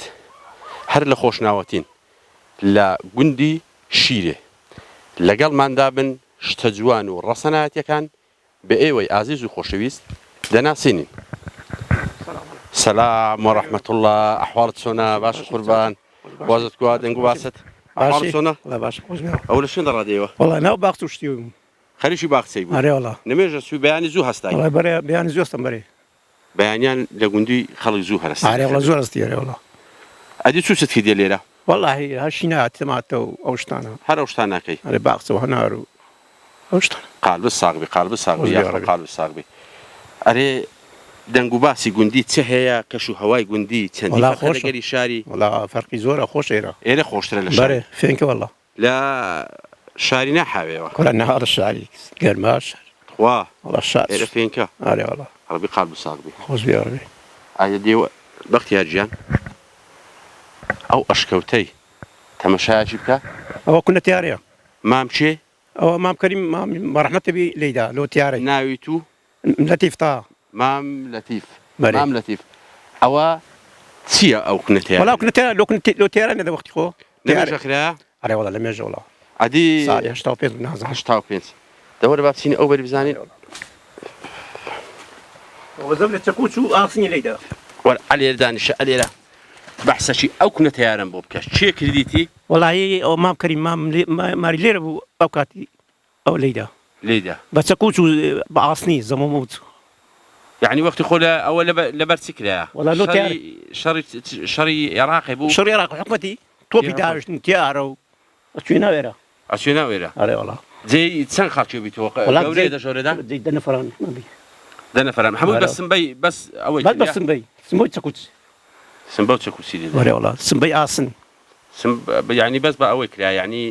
هەر لە خۆشناوەتین لە گوندی شیرێ لەگەڵماندا بن شتە جوان و ڕەسەنایەتیەکان بە ئێوەی ئازیز و خۆشەویست دەناسێنین. سەلام وەڕەحمەت الله، ئەحواڵت چۆنە؟ باش قوربان، وازت گووا دەنگ و باست ئەحواڵت چۆنە؟ ئەو لە شوێن دەڕادەیەوە؟ وەڵا ناو باخت و شتی بووم. خەریکی باخچەی بوو؟ ئارێ وەڵا. نمێژە سوی بەیانی زوو هەستای؟ وەڵا بەرێ بەیانی زوو هەستم بەرێ. بەیانیان لە گوندی خەڵک زوو هەرەستی. ئارێ وەڵا زۆر هەستی ئارێ وەڵا. ئەدی چووست کردێ لێرە؟ وەڵاهی هەرشی نهاتماتە و ئەو شتانە. هەر ئەو شتان ناکەی؟ ئارێ باخچە و هەنار و ئەو شتانە. قالب ساغبی قالب ساغبی یاخۆ قالب ساغبی. ئەرێ دەنگ و باسی گوندی چه هەیە؟ کەش و هەوای گوندی چەندی فەرقە لەگەلی شاری؟ وەڵا فەرقی زۆرە خۆش ئێرە. ئێرە خۆشترە لە شاری؟ بەرێ فێنکە وەڵا. لە شاری ناحاوێەوە؟ کۆرە نەهارە شاری گەرماش. وا وەڵا شار. ئێرە فێنکە؟ ئارێ وەڵا. عەرەبی قالب ساغبی. خۆش بیارێ. ئایا دێوە بەختیارجیان ئەو ئەشکەوتەی تەمەشایەکی بکە؟ ئەوە کونە تیارەیە. مام چێ؟ ئەوە مام کەریم مام ڕەحمەتە بی لێیدا لۆ تیارە. ناوی تو؟ لەتیف تا. مام لەتیف. مام لەتیف. ئەوە چییە ئەو کونە تیارە؟ وەڵا کونە تیارە لۆ تیارە نێدە وەختی خۆ. لەمێژە خرا؟ ئارێ وەڵا لەمێژە وەڵا. عەدی ساڵی 85 نازانم. 85 دەوەرە با بچینە ئەو بەری بزانین. وەزەم لە چەکوچ و ئاسنی لێیدا. وەرە ئەلێرە دانیشە ئەلێرە بەحسەشی ئەو کونە تیارم بۆ بکە. چێ کردیتی؟ وەڵایی ئەو مام کەریم ماری لێرە بوو ئەو کاتی ئەو لێیدا. لێیدا. بە چەکوچ و بە ئاسنی زەمەموت. یعنی وەختی خۆ ئەوە لەبەر چی کرایە؟ وەڵا لۆ تیارە. شەڕی عێراقی بوو؟ شەڕی عێراق حکومەتی تۆپی داهێشتن تیارە و ئەچوێ ناوێرە. ئەچوێ ناوێرە؟ ئارێ وەڵا. جێی چەند خەڵکی بیتەوە؟ گەورەیە دەژۆرەدا؟ دە نەفەران. دە نەفەران هەمووی بە سمبەی بەس ئەوەی بەس بە سمبەی سمبەی چەکوچ. سمبە و چەکوچی لێدە؟ وەرێ وەڵا سمبەی ئاسن. یعنی بەس بە ئەوەی کرا یعنی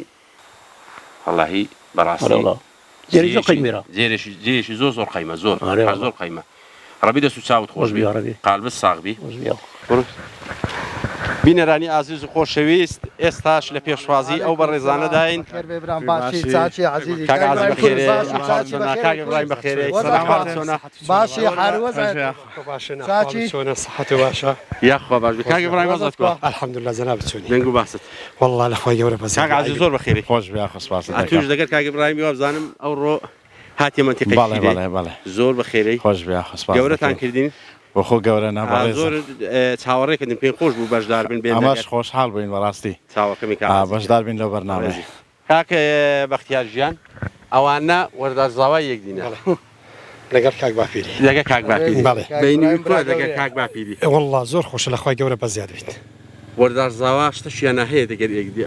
وەڵاهی بەڕاستی جێری زۆر قەیمێرە. جێریشی زۆر قەیمە زۆر قەیمە. ڕەبی دەست و چاوت خۆش بی قالب ساغبی. بینەرانی ئازیز و خۆشەویست ئێستاش لە پێشوازی ئەو بەڕێزانەداین. کاک ئیبراهیم بەخێرێ. باشی حاروەزە سەحەت باشە یاخوا باش بی. کاک ئیبراهیم وەزعت کۆ؟ الحەمدولله جەناب چۆنی؟ دەنگ و باست. وەڵڵا لەخوای گەورە بەزێ. کاک عەزیز زۆر بەخێری. خۆش بیا خۆسپاس. توش دەگەر کاک ئیبراهیمی وە بزانم ئەوڕۆ هاتی منتیقەی بەڵێ زۆر بەخێرەی. خۆش بیا خۆسپاس. گەورەتان کردین؟ بۆ خۆ گەورە نابڕێز. زۆر چاوەڕێکردن پێی خۆش بوو بەشدار بن بێن. ئەمەش خۆشحاڵ بووین بەڕاستی. چاوەکەمی بەشدار بین لەو بەرنامە. کاک بەختیار ژیان ئەوانە وەردەرزاوای یەکدینە لەگەڵ کاک باپیری. لەگەڵ کاک باپیری. بەڵێ. بینی کۆ لەگەڵ کاک باپیری. وەڵڵا زۆر خۆشە لەخوای گەورە بەزیاد بیت. وەردەرزاوا شتەشیانە هەیە دەگەر یەکدی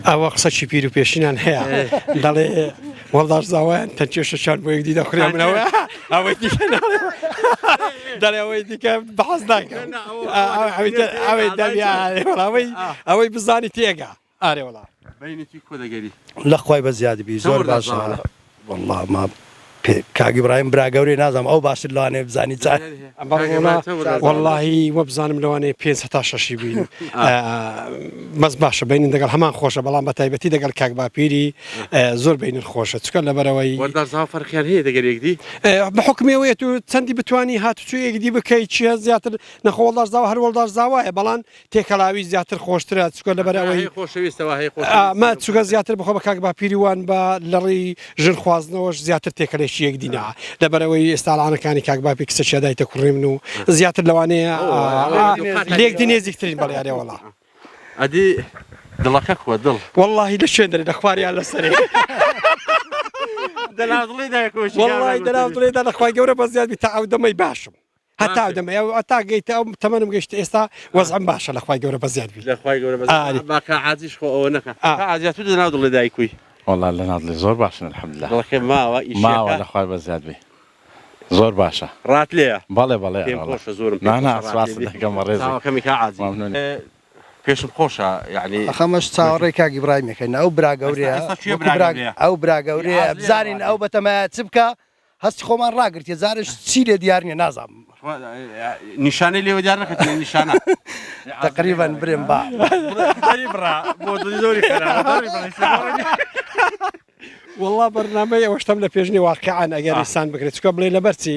ئەوە قسەی پیر و پێشینان هەیە دەڵێ وەڵدار زاوایان تەنچێشەشان بۆ یەکدی دەخورێ منەوە ئەوەی دیکە دەڵێ ئەوەی دیکە بەحەز ناکەم ئەوەی بزانی تێگا. ئارێ وەڵا بینێکی کۆ دەگەری لەخوای بە زیادی بی زۆر باشە. وەڵڵا ما کاک ئیبراهیم برا گەورەی نازانم ئەو باشتر لەوانەیە بزانی چای. وەڵڵاهی وە بزانم لەوانەیە 5 تا 6 بین بەس باشە بینین دەگەڵ هەمان خۆشە بەڵام بە تایبەتی دەگەڵ کاک باپیری زۆر بینن خۆشە چکە لەبەرەوەی وەردەرزاوا فەرقیان هەیە دەگەر یەکدی بە حکمەوەیە تو چەندی بتوانی هاتوچوو یەکدی بکەیت چیە زیاتر نەخۆ وەڵدارزاوا هەر وەڵدارزاوایە بەڵام تێکەڵاوی زیاتر خۆشترە چکە لەبەرەوەی خۆشەویستەوە هەیە ما چووکە زیاتر بخۆ بە کاک باپیری وان بە لەڕی ژن خوازنەوەش زیاتر تێکەڵێکی یەکدینە لەبەرەوەی ئێستاڵانەکانی کاک باپی کچە چێدایتە کوڕێمن و زیاتر لەوانەیە لێکدی نێزیکترین بەڵیارێ وەڵا. ئەدی دڵەکە کووە دڵ وەڵڵاهی لە شوێن دەری لە خواریان لەسەرێ وەڵڵای دەناو دڵێدا لەخوای گەورە بە زیاد تا ئەو دەمەی باشم هەتا دەمە ئەتا گەیتە ئەو تەمەنم گەشت ئێستا وەزعم باشە لەخوای گەورە بە زیاد بی. لەخوای گەورە باکە عازیش خۆ ئەوە نەکە. ئازیات دەناو دڵێ دایکوی؟ وەڵڵا لە ناو دڵێ زۆر باشن الحەمدولله. دڵەکە ماوە ماوە لەخوای بە زیاد بی زۆر باشە. ڕات لێیە؟ بەڵێ بەڵێ پێم خۆشە زۆرم سواس دەکەم ڕێز کەمی کا عازی پێشم خۆشە یعنی ئەخەمەش چاوەڕێی کاک ئیبراهیمەکەین ئەو برا گەورەیە ئەو برا گەورەیە بزانین ئەو بەتەمایە چ بکە هەستی خۆمان ڕاگرتێ زارش چی لێ دیار نیە نازانم نیشانەی لێوە دیار نەکەن نیشانە تقریبا برێم با والله بەرنامەی ئەوەشتم لە پێشنی واقعان ئەگەر ئینسان بکرێت چکە بڵێ لەبەرچی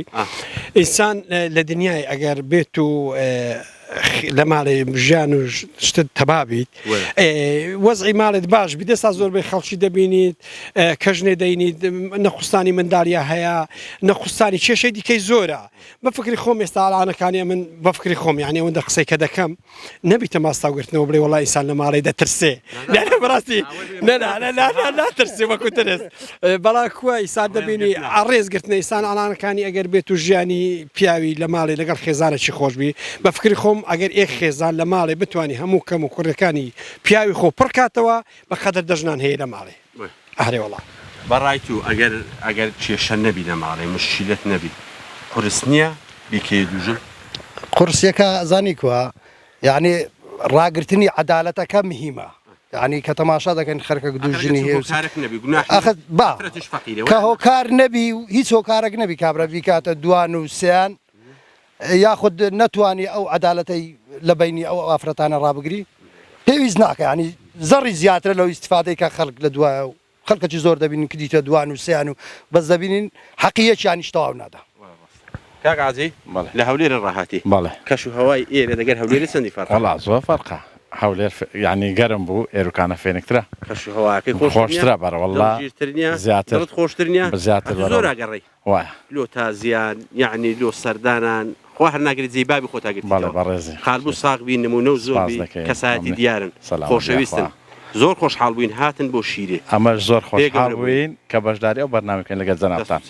ئینسان لە دنیای ئەگەر بێت و لە ماڵێ ژیان و شتت تەبابیت وەزعی ماڵێت باش بی دەستا زۆربەی خەڵکی دەبینیت کەژنێ دەینیت نەخستانی منداڵیە هەیە نەخستانی کێشەی دیکەی زۆرە بەفکری خۆم ئێستا ئاڵانەکانی من بەفکری خۆم یعنی ئەوەندە قسەی کە دەکەم نەبیتە ماستاوگرتنەوە بڵێ وڵای ئینسان لە ماڵی دەترسێ بەڕاستی ناترسێ وەکو ترس بەڵا کووە ئیسان دەبینی ئاڕێزگرتنە ئیسان ئاڵانەکانی ئەگەر بێت و ژیانی پیاوی لە ماڵی لەگەڵ خێزانێکی خۆشبی بەفکری خۆم ئەگەر ئێک خێزان لە ماڵێ بتوانانی هەموو کەم و کوڕەکانی پیاوی خۆ پڕکاتەوە بە قەدەر دەژنان هەیە لە ماڵێ ئەهرێ وەڵا بەڕایت و ئەگەر کێشە نەبی لە ماڵێ مشکلت نەبی قورس نییە بیکەیە دوژن قورسیەکە زانی کووە یعنی ڕاگررتنی عەدالەتەکە مهمە یعنی کە تەماشا دەکەن خەرکە دوژنی هەیە کە هۆکار نەبی و هیچ هۆکارێک نەبی کابرا بیکاتە دوان و سیان یاخود نەتوانی ئەو عەدالەتەی لە بینی ئەو ئافرەتانە ڕابگری پێویست ناکە ینی زەڕی زیاترە لەو ئیستیفادەی کە خەڵک لە دوایە و خەڵکەی زۆر دەبینن کردیتە دوان و سیان و بەس دەبینین حەقیەکیانی تەواو نادا کاک عەزیز لە هەولێرە ڕاهاتی کەش و هەوای ئێرە دەگەر هەولێرە چەندی فەرقە وەڵا زۆر فەرقە هەولێر یعنی گەرم بوو ئێروکانە فێنکترە کەش و هەواکەی خۆشترە بەڕە وەڵا زیاتر خۆشتر نییە زیاتر زۆر ئاگەڕێی وایە لۆ تازیان یعنی لۆ سەردانان خوا هەر ناگریت جێی بابی خۆت ئاگرێتەوە بەڕێزی خالبوو ساغ بین نمونە و زۆر کەسایەتی دیارن خۆشەویستن زۆر خۆشحاڵ بووین هاتن بۆ شیرێ ئەمەش زۆر خۆشحاڵ بووین کە بەشداری ئەو بەرنامەکەین لەگەڵ جەنابتان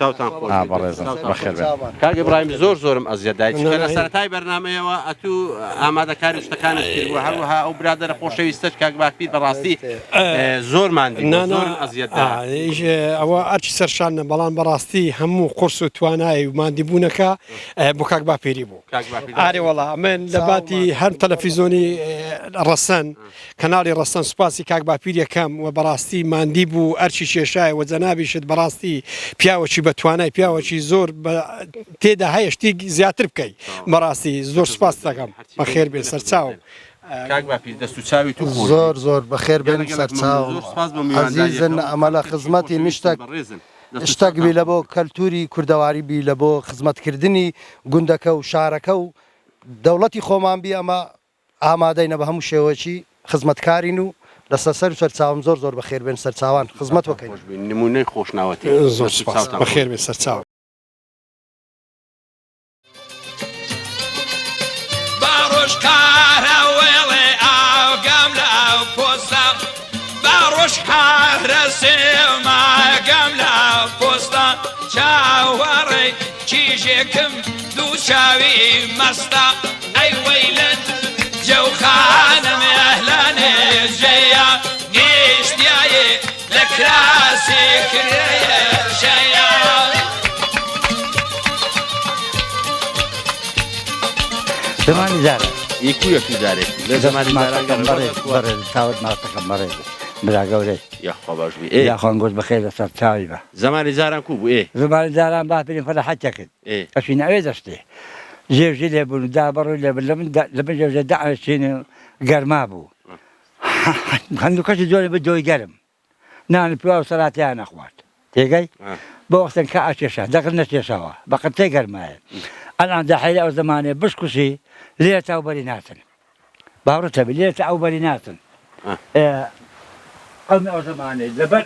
بەڕێزم بەخێر بێن کاک ئیبراهیم زۆرم ئەزیەت دایت چکە لە سەرەتای بەرنامەیەوە ئەتوو ئامادەکاری شتەکانت کردووە هەروەها ئەو برادەرە خۆشەویستەش کاک باپیر بەڕاستی زۆرمان دی زۆرم ئەزیەت ئەوە ئەرچی سەرشانە بەڵام بەڕاستی هەموو قورس و توانایی و مادیبوونەکە بۆ کاک باپیری بوو ئارێ وەڵا من لە باتی هەر تەلەڤیزۆنی ڕەسەن کەناڵی ڕەسەن سوپاسی کاک باپیر یەکەم و بەڕاستی ماندی بوو ئەرچی کێشایە و جەنابیشت بەڕاستی پیاوەکی بەتوانای پیاوەکی زۆر تێدا هەیە شتی زیاتر بکەی بەڕاستی زۆر سوپاس دەکەم بەخێر بێ سەرچاو کاک باپیر دەست و چاوی تو زۆر بەخێر بێن سەرچاو عەزیزن ئەمە لە خزمەتی نیشتێک شتێک بی لە بۆ کەلتوری کوردەواری بی لە بۆ خزمەتکردنی گوندەکە و شارەکە و دەوڵەتی خۆمان بی ئەمە ئامادەینە بە هەموو شێوەیەکی خزمەتکارین و لەسەر سەر سەرچاوم زۆر بەخێر بێن سەرچاوان خزمەت وەکەین نمونەی خۆشناوەتی زۆر سوپاس بەخێر بێ سەرچاو باڕۆژکارە وێڵێ ئاگەم لە ئەو پۆستە باڕۆژکارە سێماگەم لە پۆستە چاوەڕێ کیژێکم دوو چاوی مەستە ئەی وەیلت جەوخانم ئەهلانێ جەیە نیشتیایێ لە کراسی کرێیە شەیە زمانی زارە یەکوویەکی زارێک لە زمانی تاوت ماستەکەم بەڕێز برا گەورەی یاخوا باش بی یاخوان گۆشت بەخێر لەسەر چاوی بە زمانی زاران کو بوو زمانی زاران باپیرین فەرە حەجە کرد ئەچین ئەوێ دەشتێ ژێژی لێبوون دابڕووی لێبن لە من ژێژە داعشین گەرما بوو هەندوو کەسی زۆری بە دۆی گەرم نانی پیاو و سەلاتیان نەخوارد تێگەی بۆ وەختن کە ئاکێشە دەقل نەچێشەوە بەقەتەی گەرمایە ئەلان داحیلە ئەو زمانێ بشکوشی لێرە تاوبەری ناتن باوڕەتە بێ لێرە تاوبەری ناتن ئەو زمانێ لەبەر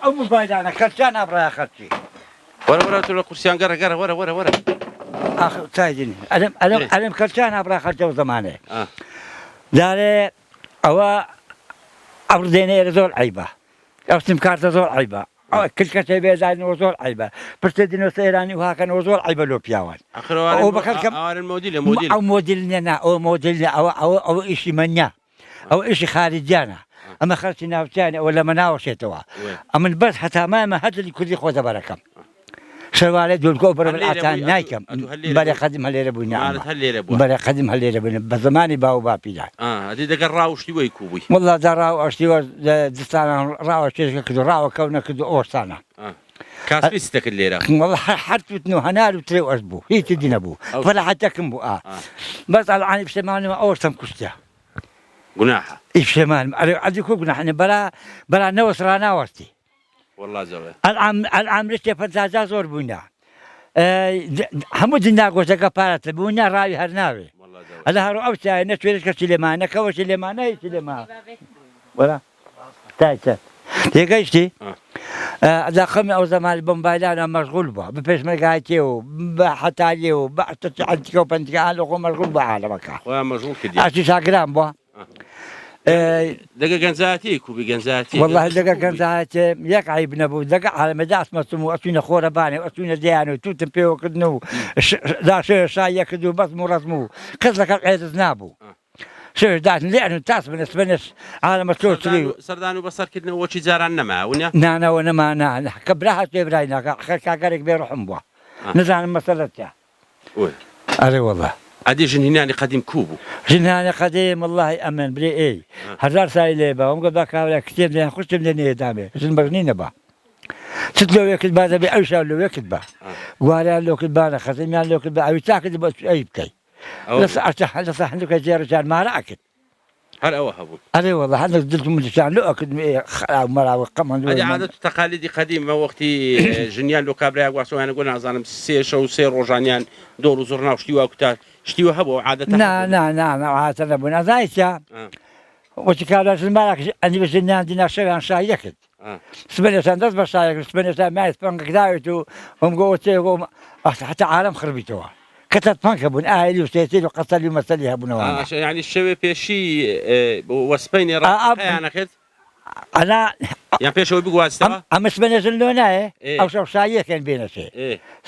ئەو موبایلانە کەرچیان ئابڕایە خەرچی وەرە تۆ لە قورسیان گەڕە وەرە تایدین ئەلم کەرچیان ئابڕا خەرچە ئەو زمانێ دارێ ئەوە ئەبردێنێرە زۆر عیبە ئەو سیم کارتە زۆر عیبە کلکەتێ بێزانەوە زۆر عیبە پرسە دینۆسە ئێرانی وهاکەنەوە زۆر عیبە لۆ پیاوان ئەو مۆدیل نیە ئەو مۆدیل ئەوە ئیشی مەنیا ئەو ئیشی خارجیانە ئەمە خەرچی ناوچیانە ئەوە لەمە ناوەشێتەوە ئەمن بەس هەتامامە هەدلی کوردی خۆ دەبەرەکەم شەوارێ دۆلگۆ بەرەبەر ئاتان نایکەم بەرە قەدیم هەلێرە بووین بەرە قەدیم هەلێرە بووین بە زمانی باو باپیران ئەدی دەگەر ڕاوشتی وەی کوبووی وەڵڵا دا ڕاو ئەشتیوە دستانان ڕاوە چێژەکە کرد و ڕاوە کەونە کرد و ئۆستانە کاسپیستەکرد لێرە وەڵڵا هەرتوتن و هەنار و ترێ ئەش بوو هیچی دی نەبوو فەلا حەجەکم بوو بەس ئەڵعانی پشتێمانەوە ئەوەشتم کوشتە گوناحە ئیش پشێمانم ئەدی کۆ گوناحانێ بەرا نەوەس ڕناوەستی والله زەوێ ئەلعامرێکی پەنجا زۆر بووینە هەموو دنیاگۆشەکە پارەتە بووینە ڕاوی هەر ناوێ ئەلە هەرو ئەو چای نەتوێتکەشی لێمانەکەەوەشی لێمانەیەکی لێما وەرە تایتە تێگەیشتی ئەدا خەمی ئەو زەمانی بۆمبایلانە مەشغول بووە بە پێشمەرگایەتێ و بە حەتالیێ و بە عەنتیکە و پەنتیکە لە خۆ مەشغول بە عالەمەکە خۆیان مەشغول کردی ئاچی شاگران بووە دەگە گەنجاتی کوبی گەنجاتی والله دەگە گەنجاتی یەک عیب نەبوو دەگە عالەمەدا ئەسمەچم و ئەچوونە خۆرەبانێ ئەچوونە دییان و تووتم پێوەکردن و داشێ شایە کرد و بەزم و ڕزم و کەس لەکەڵ عێدز نابوو شێش داتن لێن تاس بنسبنس عالەمە تۆچری سەردان و بەسەرکردنەوەچی جاران نەماونە نانەوە نەمانە کە براهات پێ برای ناکە کاگەرێک بێ ڕحم بووە نزانم مەسەلەتە ئەرێ وەڵە عادی ژنهینانی قەدیم کوو بوو ژنهانی قەدیم والله ئەمن برێ ئێ هەزار سای لێ بە ئەم گەدا کاولا کتێب لێن خوشتم لێ نێدامێ ژن بەژنی نەبا چت لەوێکت با دەبێ ئەوشا لەوێکت بە گواریان لۆکت بانە خەزمیان لۆکت بە ئەوی تاکت بە ئەی بکەی لەسە هەندێکە جێڕجار مارەکرد هەر ئەوە هەبوو ئەرێ وەڵە هەندێک دڵتم دشان لۆ ئەکرد مەراوە قەمەند عادەت و تەقالیدی قەدیمە وەختی ژنیان لۆ کابرای گواسۆیانە گۆ نازانم سێ شەو سێ ڕۆژانیان دۆڕ و زۆر ناو شتی واکوتا شتیوە هەبوو عادەت عادەتە نەبوو نازانیتە وەچی کابراژن ماراکەش ئەنی بە ژنیان دینا شەویان شایەکرد سبنێتان دەست بە شایەکرد سبنێتان مایت پەنگەکداوێت و ئەم گۆ تێگۆ حتا عالەم خربیتەوە کەتت پەنکە بوون ئایلی و سێتیل و قەسەلی و مەسەلی هەبوونەوە یعنی شەوێ پێشی وەسپەینی ڕایانەکرد ئەنا یان پێشەوەی بگواستەوە ئەمە سبنێژن لۆ نایە ئەو شەو شایەکەن بێنەسێ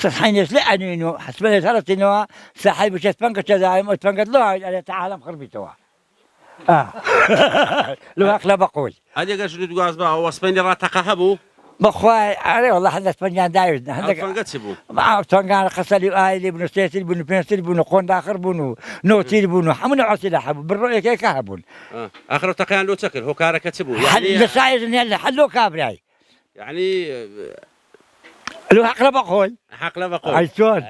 سەحینێش لێ ئەنوین و حسبنێت هەڵەتینەوە ساحی بچێت پەنکە چەدایم و پەنگەت لۆ ئەلێتە عالەم خربیتەوە لۆ عەقلە بەقۆی ئەدێگە ژنت گواز بە وەسپەینی ڕاتەقە هەبوو بەخوای ئەرێ وەڵە هەندێک پەنجیان داوێت هەندێک چی بوو تۆنگانە خەسەلی و ئایلی بوون و سێتیل بوون و پێنجتیل بوون و خۆنداخر بوون و نۆتیل بوون و هەموو نەعۆسی لە هەبوو بڕۆیەکێکە هەبوون ئاخر تەقیان لۆ چە کرد هۆکارەکە چ بوو لە سایژن هێن لە حەلۆ کابرای یعنی لۆ حەقلە بەخۆی حەقلە بەخۆی ئەی چۆن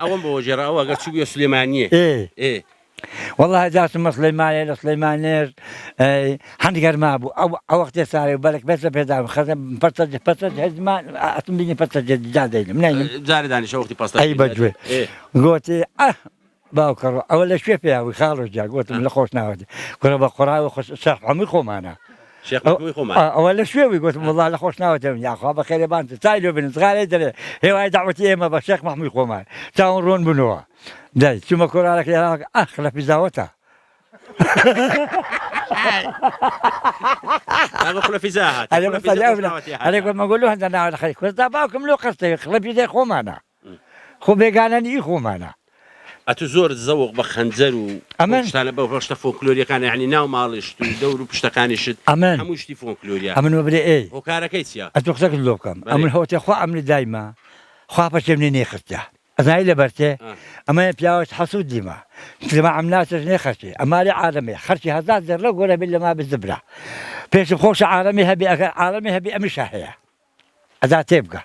ئەوەم بۆ ژێرە ئەوە ئەگەر چوو بێ سولێمانیە والله داچمە سلەیمانێ لە سلەیمانێر هەندێک گەرما بوو ئەو وەختێ سارێ بەلێک بێتە پێدام خەزم پەسە هەزمان ئەتم بینی پەسە جا دەینم جارێ دانیشە وەختی پەستە ئەی بەگوێ گوتی باوکەڕ ئەوە لە شوێ پێیاوی خاڵۆ جا گوتم لە خۆش ناوەتی گوڕە بە قوڕاوە شەخ هەمووی خۆمانە ئەوە لە شوێوی گوتم وڵا لە خۆش ناوەتەوە یاخوا بە خێرەبان چای لۆ بن زغارێ دەرێ هێوای داوەتی ئێمە بە شێخ مەحموود خۆمان چاون ڕۆن بنەوە دای چوومە کۆرانەکە ئەخ لە پیزاوەتە ئەرێ مەگۆلو هەندە ناوە لە خەری کوێستا باوکم لۆ قەستەوی خڵە پیزای خۆمانە خۆ بێگانەنی خۆمانە ئەتو زۆر زەوق بە خەنجەر و ئەمەشتانە بەو ڕۆشتە فۆکلۆریەکان یعنی ناو ماڵیشت و دەور و پشتەکانیشت ئەمن هەموو شتی فۆکلۆریە ئەمن وەبرێ ئێ هۆکارەکەی چییە ئەتو قسەکرد لۆ بکەم ئەمن هەوتێ خوا ئەمنی دایمە خوا پەچێمنی نێخستە ئەزایی لەبەرتێ ئەمە پیاوەش حەسوود دیمە لەما ئەمناسش نێخەشێ ئەماری عالەمێ خەرچی هەزار دەرە گۆرە بێت لەما بزبرا پێشم خۆشە عالەمی هەبی ئەگەر عالەمی هەبی ئەمیشە هەیە ئەدا تێبگە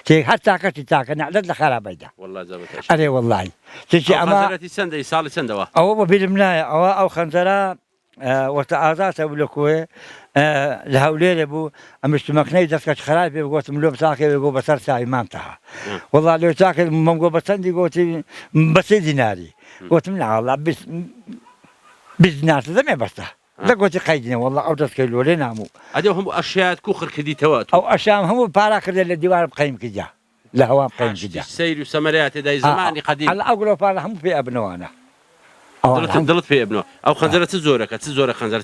تێک هەر تاکەتی تاکە نەعلەت لە خەرابەیدا ئەرێ وەڵڵای چێکی ئەمە چەندەی ساڵی چەندەوە ئەوە بە بیرم نایە ئەوە ئەو خەنجەرە وەختە ئازاتە بوو لە کوێ لە هەولێرە بوو ئەمشتمەکنەی دەستکەچ خراپی گوتم لۆم چاکێ گۆ بەسەر چاوی مامتەها وەڵا لێ چاکە مەم گۆ بە چەندی گوتی بەسێ دیناری گوتم ناوەڵا بیست دەمێ بەستە دەگوتی قەیدینە وەڵا ئەو دەستکەی لۆرێ ناموو ئەدێ هەموو ئەشیات کوخر کردیتەوە ئەو ئەشام هەموو پارا کردێت لە دیوار بقەیم کردیا لە هەوا بقەیم کردیا سەیر و سەمەرەیە تێدای زمانی قەدیم ئەو گڵۆ پارە هەموو پێ ئەبنەوەوانە دڵت پێ بنەوە ئەو خەنجەرە چ زۆرەکە چ زۆرە خەنجەر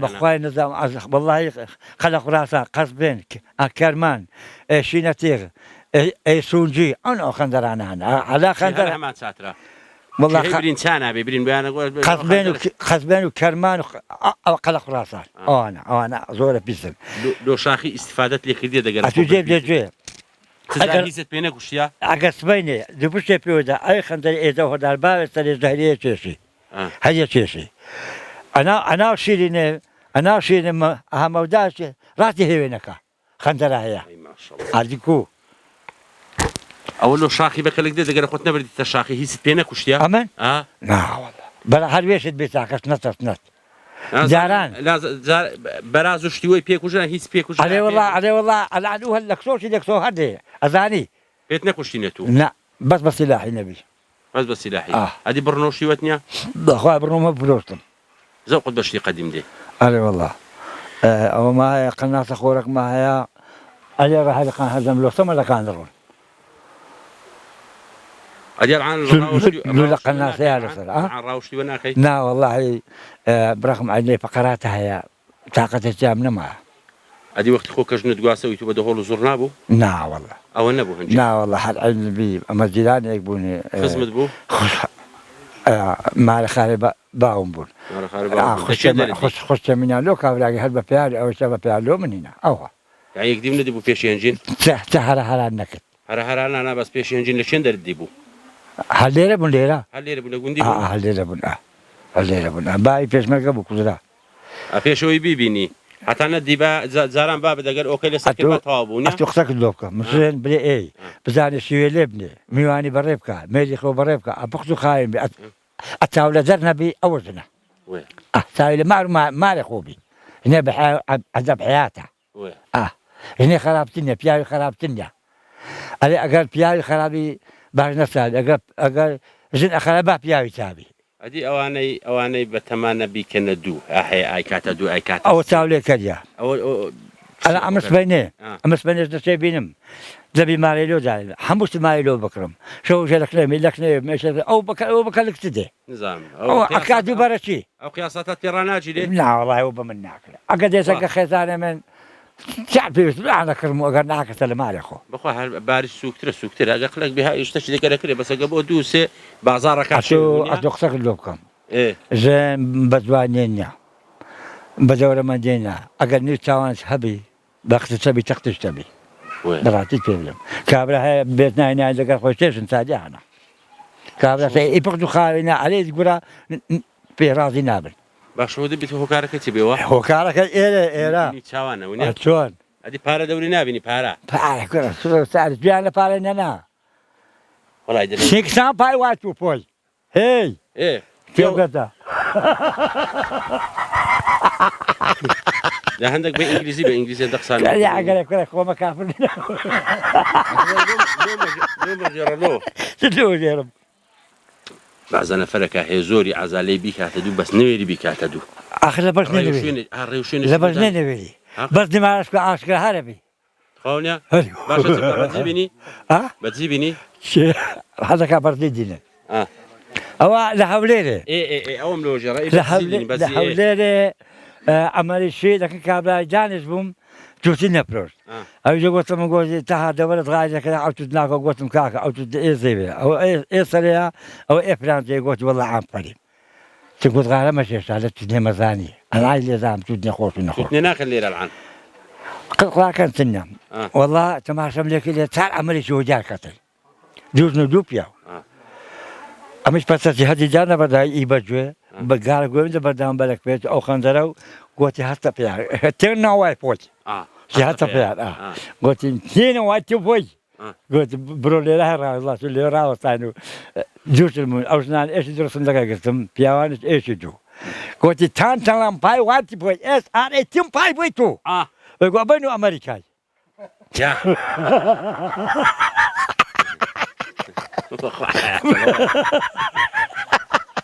بەخوای نەزانم وەڵڵاهی خەلە خوراسان قەزبێن کەرمان شینە تێغ ئەی سونجی ئەو خەنجەرانە هەن عەلا خەنجەر هەمان چاترا والله برين تانا برين بيانا خزبان وكرمان قلق خراسان انا زوره بيسن لو شاخي استفادت لي كردي دغ اتجيب جي تزاهيزت بينك وشيا اقسبيني دبوش بيودا اي خندر اذا هو دار تري زهريه تشي هي تشي انا شيرين ما هموداش راتي هينك خندر هي ما شاء الله اديكو اول شاخي بكلك دغ خدنا بردي تشاخي هي ست بينك وشيا امان لا والله بلا هرويش بيتاكش نت جاران بەراز و شتیوەی پێکوژان هیچ پێکوژ ئەڵێ وەڵا ئەڵێ وەڵا ئەلعادو هەر لە کسۆشی دەکسۆ هەردێ ئەزانی پێت نەکوشتینێت و نا بەس بە سیلاحی نەبی بەس بە سیلاحی ئەدی بڕنۆشیوەت نییە بەخوا بڕۆمە بفرۆشتم زەوقت بەشتی قەدیم دێ ئەڵێ وەڵا ئەوە ما هەیە قەناسە خۆرەک ما هەیە ئەلێ ڕەحەلقان هەزەم لۆسەمە لەکان دەڕۆن ئەدیار عن لولا قناص يا رسول عن راوشتي وناكي لا والله برغم عليه فقراتها هي طاقة الجامنة معه ادي وقت خوك جند قاسه ويتو بده هول زرنا بو لا والله او نبو هنجي لا والله حد علم بي اما الجيران يقبوني خزمت بو مع الخاربة باهم بون مع الخاربة خش من لو كافلاقي هل بيالي او شباب بيالو من هنا اوها يعني يقدم ندي بو بيش ينجين سهر هلا النكت هر انا بس بيش ينجين لشين دردي بو هل ليلة بون ليلة هل ليلة بون قندي بو هل ليلة بون هل ليلة بون باي بيش مرقب وكذا افيش وي بيبيني حتى ندي با زاران باب دقر اوكي لسكر ما توابوني اتوقسك اللوبكا مثلا بلي اي بزاني شويه لبني ميواني بريبكا ميلي خو بريبكا ابخذ خايم التاولة درنا بي اوزنا وي تاولة ما لي خوبي هنا عذاب حياته وي هنا خرابتني بياوي خرابتني علي اقل بياوي خرابي باش نفسها اقل زين اخرابها بياوي تابي ادي اواني بتمانى بك ندو اي كاتا دو اي كاتا او تاولي كديا او انا امس بيني امس بيني نسي بينم دبي ماليلو دايل حموس ماليلو بكرم شو جالك نمي لك مش او بكلك تدي نظام او اكادو برشي او قياسات تيراناجي ليه لا والله هو بمناك اقعد يسقى خيزانه من شعبي انا كرمو اقرناك سلام عليكم بخوا بارش سوكتر اقلك بها يشتش ذكر كده بس قبو دوسه بازارك اشو ادوقسك اللوبكم ايه زين بدوانينا بدور مدينة اقل نيو تاوان هبي باخت تبي تختش تبي دراتي تبي كابرا هي بيتنا هنا اذا خوشتش نساعد انا كابرا سي يبقدو خالينا عليه تقول في راضي نابل باش ودي بيت هوكارك تبي وا هوكارك ايرا ني تشاوانا وني شلون ادي بارا دوري نابني بارا كره ساعد بيانا بارا انا والله يدري شيك سام باي واتو بوي هي ايه كيف قلت لا عندك بانجليزي دقسان يا عقلك كره هو ما كافر لو يا رب بعضنا فركه هي زوري عزالي بك هتدو بس نويري بك هتدو اخر برش نبي لا برش نبي بس دي ما عاشق هربي خونيا باش بتجيبني بتجيبني هذا كبر دينا او لحوليره ايه او ملوجه راي لحوليره عمل شيء لكن كابلا جانس بوم جوتينا بروش او جو قلت لهم قلت تها دولت غاية كذا او تدناك قلت مكاكا او تد ايه زيبه او ايه صريا او ايه فرانسي قلت والله عام فريم تقول غير ما شيء على تدني مزاني انا عايز لازم تدني خوش ونخوش تدني ناخذ الليله العن قلت كانت لنا والله تماشى ملك اللي صار عملي شو جار قتل جوز ندوبيا امش بس هذه جانا بدا يبجوا بقال قوم بدهم بالك بيت او خندروا قلت حتى بيا تنا واي فوت حتى بيا قلت تنا واي تفوي قلت برو لا راه الله اللي راه ثاني جوز المن او سنان ايش درس لك قلتم بيوان ايش جو قلت تان تلام باي وات بوي اس ار اي تيم باي بوي تو بقول بينو امريكاي يا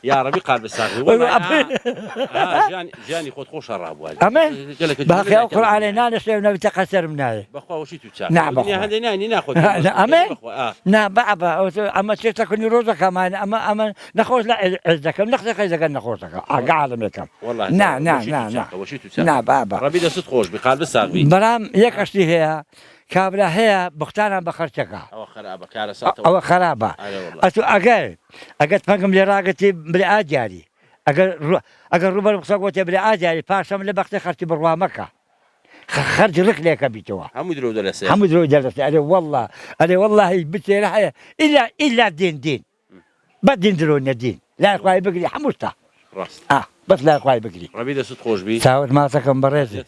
يا ربي قال بالساغي جاني خود خوش الراب والد امين باقي اقرا علينا نسوي نبي تقصر مناي بخوا وشي تشاف نعم هذا ناني ناخذ امين نعم بابا اما تكون روزه كمان اما ناخذ لا عزك ناخذ اذا كان ناخذك قاعد مكان والله نعم وشي تشاف نعم بابا ربي ده صوت خوش بقال بالساغي برام يكشتي هي كابلا هي بختانا بخرشكا او خرابه كارثه او خرابه اتو اجل فنقم لي راقتي بلا اجاري اجل ربع بقصوتي بلا اجاري فاشم لبختي خرتي بروا مكه خرج ركليك بيتوا حمد رو درسه حمد رو درسه انا والله بتي راح الا دين بدين درون الدين لا اخوي بقري حموسته راس بس لا اخوي بقري ربي ده صوت خوش بي ساوت ما سكن بريزي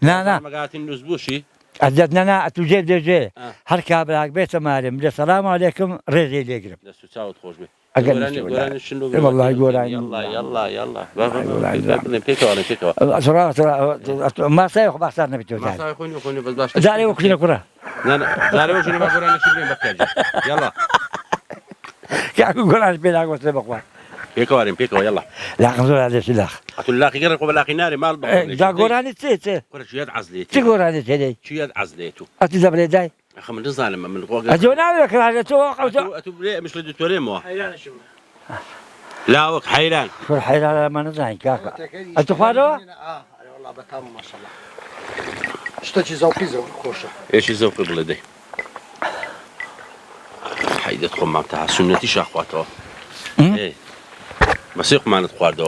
لا ما قالت النزبوشي أجدنا أتوجد جي هر كابلاك بيت مالهم السلام عليكم رزي ليقرب دستو تساوت خوش بي والله جوراني يلا بيكوا ما سايخ بحصرنا بتوتال ما سايخوني بس داري وكنا كره داري وكنا ما جوراني شبرين بكاجي يلا كاكو جوراني بيلاك وسلم اخوان بيكوا يلا لا خذوا هذا سلاخ اتلاقي غير قبل لاقي ناري مال دا جوراني تي كره شياد عزليتي تي جوراني تي شياد عزليتو اتزبل داي اخ من ظالم من القوق اجونا لك على توقع اتو مش لدكتورين مو حيران شو لا وك حيران شو الحيران ما نزاين كاكا انتو خالو والله بتام ما شاء الله شتي ذوقي خوشه ايش ذوقي بلدي حيدتكم ما بتاع سنتي شاخواتو ايه مسيق ما نتخواردو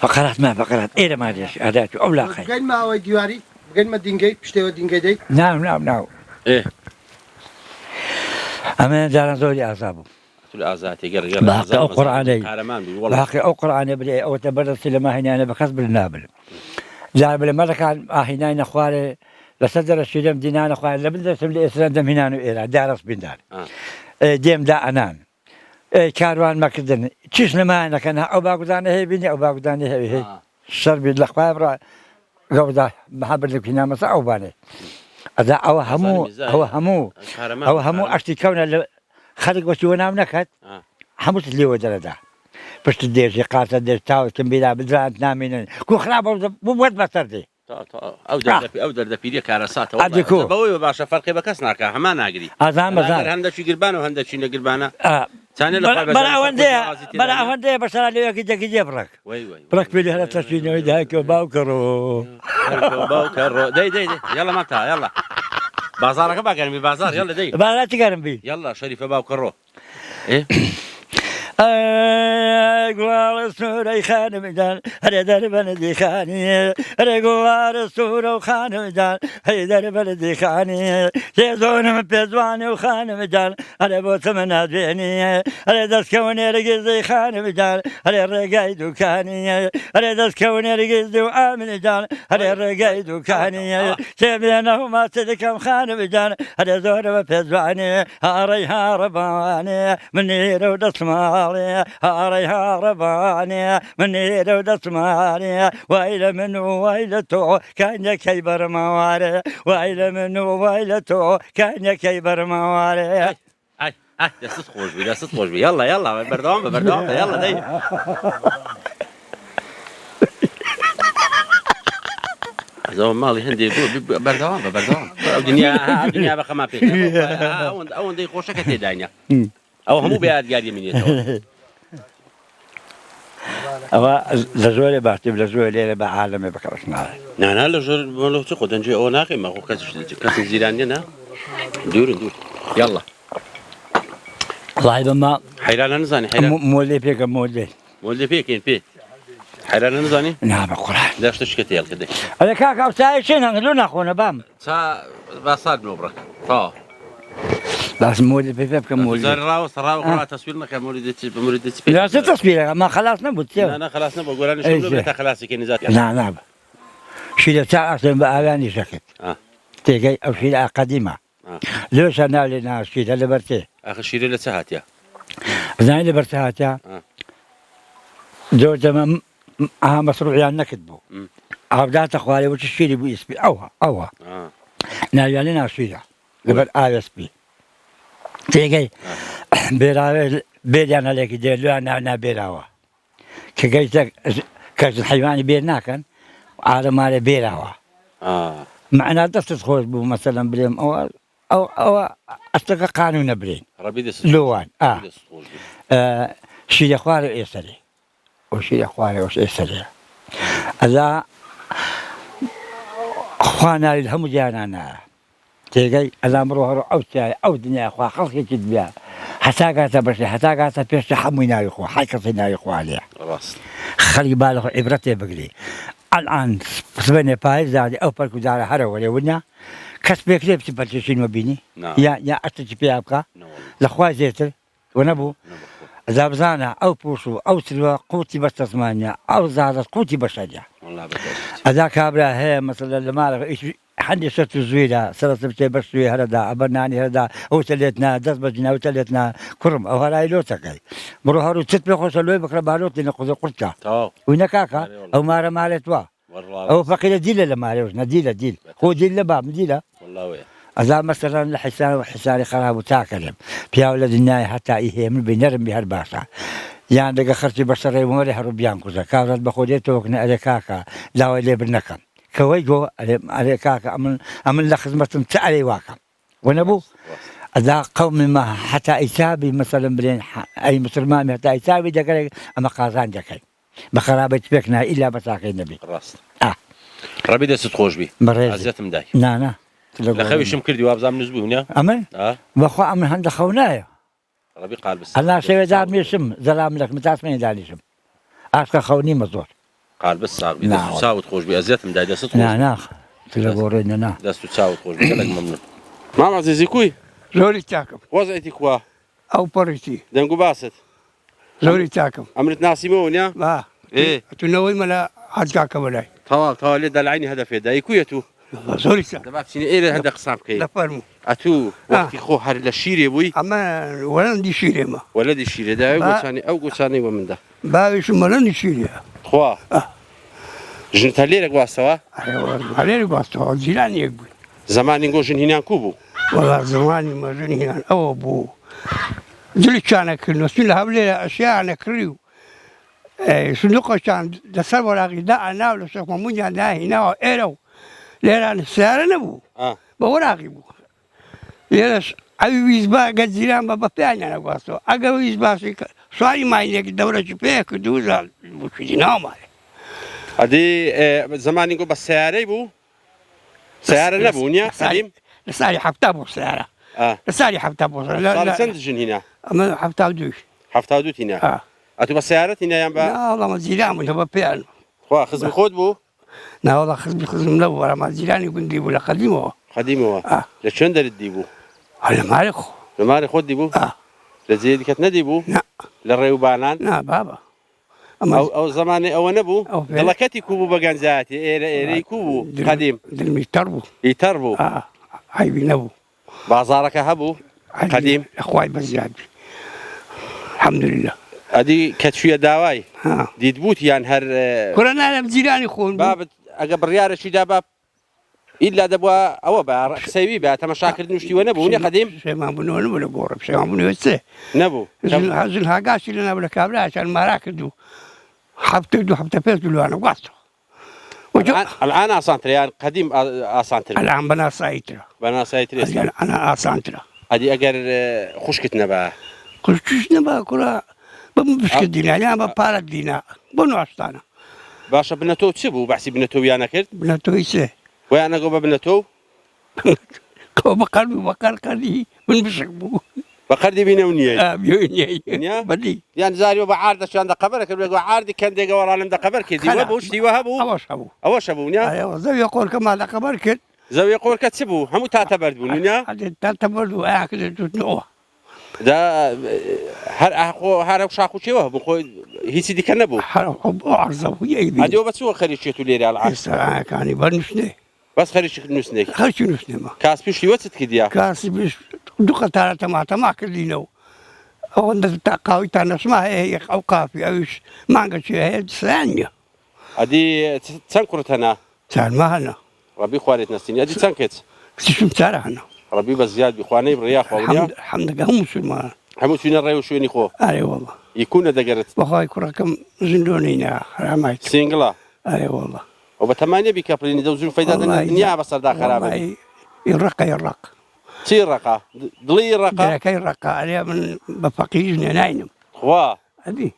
فقرات ما فقرات ايه ما ادري اداتو او لا خير بقين ما هو ديواري بقين ما دينجي بشتي دينجي دي نعم ايه اما دار زولي اعصابه الازاتي قر باقي او قراني باقي او قراني بدي او تبرد لما هنا انا بكسب النابل جاب لما كان هنا اخواني لصدر الشيلم دينان اخواني لبدا سملي اسلام دم هنا ايرا دارس بندار ديم دا انان كاروان ما كدن تشيش لما انا كان او باقدان هي بني او باقدان هي شرب الاخوان قوضه محبر لك هنا مسا او باني هذا او همو اشتي كون خلق وشونا منكت حموت اللي ودردا باش تدير شي قاطه دير تاو كمبيلا بدرات نامين كو خراب بود بسردي او در دفيدي كارسات والله بوي باشا فرقي بكسناك ما ناقري ازام هندا شي قربان وهندا شي قربانه ثاني بلا وندي بس انا لي كي برك برك بلي هلا تشيني ويداك باوكرو دي يلا متى يلا بازارك باقي بازار يلا دي بلا تقرن بي يلا شريفه باوكرو ايه قوار سوري خان مجال هري در بلدي خاني هري قوار سورة وخان مجال هري در بلدي خاني يزون من بيزواني وخان مجال هري بوت من هديني هري دسكوني رقزي خان مجال هري الرقاي دوكاني هري دسكوني رقزي وآمن مجال هري الرقاي دوكاني شبينه ما تدكم خان مجال هري زون من بيزواني هاري هارباني مني رو دسمال هاري هارباني من يدو دسماني وإلى من ويلتو كان كيبر مواري وإلى من ويلتو كان كيبر مواري هاي يا ست خوش بي يلا بردوم يلا دي زو مالي هندي يقول بردوم الدنيا بقى ما فيك او دي خوشك تدانيا او همو بياد قاعد يمين أما لزول بعتب لزول بعالم بكرسنا. أنا لزول ملو تقول نجي أو ناقي ما هو كاس زيرانينا ندور يلا. الله بما حيران نزاني حيران. مولي فيك مولي فيك إن حيران نزاني. نعم القرآن. ليش تشكتي يا كده. أنا كاكا سايشين لنا أخونا بام. بصاد مبرك. طا. بس مولد في كمولد. زار راو قرأ تصويرنا كمولد لا تصوير ما خلاص نبغى. أنا خلاص نبغى أقول أنا شو نبغى خلاص كني ذاتي. نعم. شيء تاع أصلا بأغاني سكت. تيجي أو شيء قديمة. ليش أنا لنا شيء اللي برتي. آخر شيء اللي سهات يا. زين اللي برتهات يا. زوجة مصروعي نكتبه. عبدات أخوالي وش الشيء اللي بيسبي أوها. نايا لنا شيء. قبل ISP. تيجي بيراوي بيرنا لك ديلو أنا بيراوا كجيت كجت حيواني بيرنا كان على مال بيراوا معنا تدخل بو مثلا بريم أو أصدق قانون برين لوان شيء خواري إسرائيل وشيء خواري وش إسرائيل هذا خوانا الهم جانا تيجي الأمر هو أو دنيا أخوة خلق جد حتى بس حتى بيش حمينا يخو حكينا يخو عليه خلي بالك عبرته بقلي الآن سبنا باي زاد أو بركو زاد هذا ولا ونا كسب كذب تبتشين مبيني يا أتجي أبقى لأخوة زيتر ونبو زابزانا أو بوشو أو سلوا قوتي بس تسمانيا أو زادت قوتي بشجع هذا كابرا هي مثلا لما إيش حندي صرت زويلة صرت بتي بسوي هردا أبناني هردا أو تلتنا دس بجنا أو تلتنا كرم أو هراي لوتكاي بروح هرو تتبع خسلوي بكرة بالوت لنقضي قرطة ونكاكا أو مارا مالتوا أو فقيلة ديلة لما عليوش ديل هو ديل باب ديلة والله ويا أذا مثلا الحسان وحساني خراب وتاكلم في أولاد الناي حتى إيه من بينرم بهالباشا يعني دقا خرتي بشري ومري هربيان كذا كارت بخوديته وكنا أليكاكا لا ويلي بالنكم كويجو أليكاكا أمن لخدمة تعالي واكا ونبو إذا قوم ما حتى إسابي مثلا بلين أي مسلمان حتى إسابي دقا أما قازان دقا بخرابة بكنا إلا بساقي النبي راست ربي دست خوش بي عزت مداي نا لخوي شم كردي وابزام نزبي هنا أمن وخو أمن هند خونايا ربي قال بس الله سوي دار ميشم زلام لك متاسمين دالي شم أشكا خوني مزور قال بس ربي دست ساوت خوش بي عزت مداي دست خوش نا تلقورين دست ساوت خوش بي لك ممنون مام عزيزي كوي زوري تاكم وضعتي كوا أو بريتي دنقو باست زوري تاكم أمرت ناسيمون يا لا إيه تنوي ملا حاجاك ولاي طوال لدى العيني هدف يدا يكويتو زوري تاكم دابا عرفتيني إيه هذا قصام كي لا فرمو أتو وقتي خو هر للشيري بوي أما ولا ندي شيري ما ولا دي الشيري دا أو ثاني ومن ده باوي ما ندي شيري خوا جنت هليرك واستوا أيوة هليرك واستوا جيراني يقول زمان نقول جن هنا كوبو والله زماني ما جن هنا أو أبو جلي كان كل نسيل هبلي أشياء أنا كريو صندوق كان دسر ولا غذاء أنا ولا شيء ممنوع ده هنا إيرو ليران السعر نبو بوراقي بو ليش أبي بيزبا قد زيران بابا بيعني أنا قاصو أجا بيزبا شيء سؤالي ما ينك الدورة شبيه كدوزا وشينا ما هذه زمان نقول بس سعر بو سعر نبونيا سليم لساري حبتا بو سعره لساري حبتا بو لا سنت جن هنا أما حبتا دوش حبتا دوت هنا أتو بس سعرت هنا ينبع لا والله ما زيران من هو بيعني خوا خزم خود بو لا والله خزم منور ما زيران يقول ديبو ولا قديمه لشون در الديبو على مالكو لمالي خود ديبو لزيد كتنا ديبو لا للريوبانان لا بابا أو زمان أو نبو دلكتي كوبو بجانزاتي إيري كوبو قديم دلم يتربو هاي بنبو بازارك هبو قديم أخوي بزياد الحمد لله هذه كتشوية داواي دي تبوت يعني هر كلنا أنا بزيراني خون باب أقبل ريار شي دابا إلا دبوا أو بار سوي بقى تمشاكل نشتي ونبوني قديم شيء ما بنون ولا قرب شيء ما بنون وسه نبو هذل هاقاش اللي أنا ولا كابلا عشان ما راكدوا حبتدوا حبتفيتوا أنا قاصو الآن أسانترا يعني قديم أسانترا الآن بنا سايترا أنا أسانترا هذه أجر خشكتنا بقى خشكتنا بقى كلها بمشكل دينا يعني ما بارد دينا بنو أستانا باشا بنتو تسبو بحسي بنتو يانا كرد بنتو يسه وأنا جوبا بنتو بقر قدي من بشكبو بقر دي بينونية بينونية بدي يعني زاري وبعارض عشان ده قبرك بيقول عارض كان دقة ورا ده قبرك دي وابوش دي وهبو أوش أبو نيا أيوة زي يقول كم هذا قبرك زي يقول كتسبو هم تعتبر بونيا هذا تعتبر أكيد تنوع ده هر وشاكو شيء وهبو خوي هي سيدي كنبو عرضه ويا هذا بس هو خريج شيء تولي على العصر كان يبرنسني بس خريج نسنيك خريج نسني ما كاس بيش يوتت كديا كاس بيش دقة ترى تما كلينو أو أنت تقاوي تنسمع هي أو كافي أوش ما عندك شيء هي ثانية هذه تنكرت هنا تان ما هنا ربي خوارت نسيني هذه تنكت شو ترى هنا ربي بزياد بإخواني برياخ ووليا الحمد لله هم مسلمان هم مسلمين الرأي وشويني خو أي والله يكون دقرت بخاي كركم زندونينا رميت سينجلا أي والله وبتمانية بكابلين دوزون فايدة الدنيا بس ده خرابة يرق تصير رقة ضلي رقة كي رقة عليها من بفقيجنا نايم خوا هذه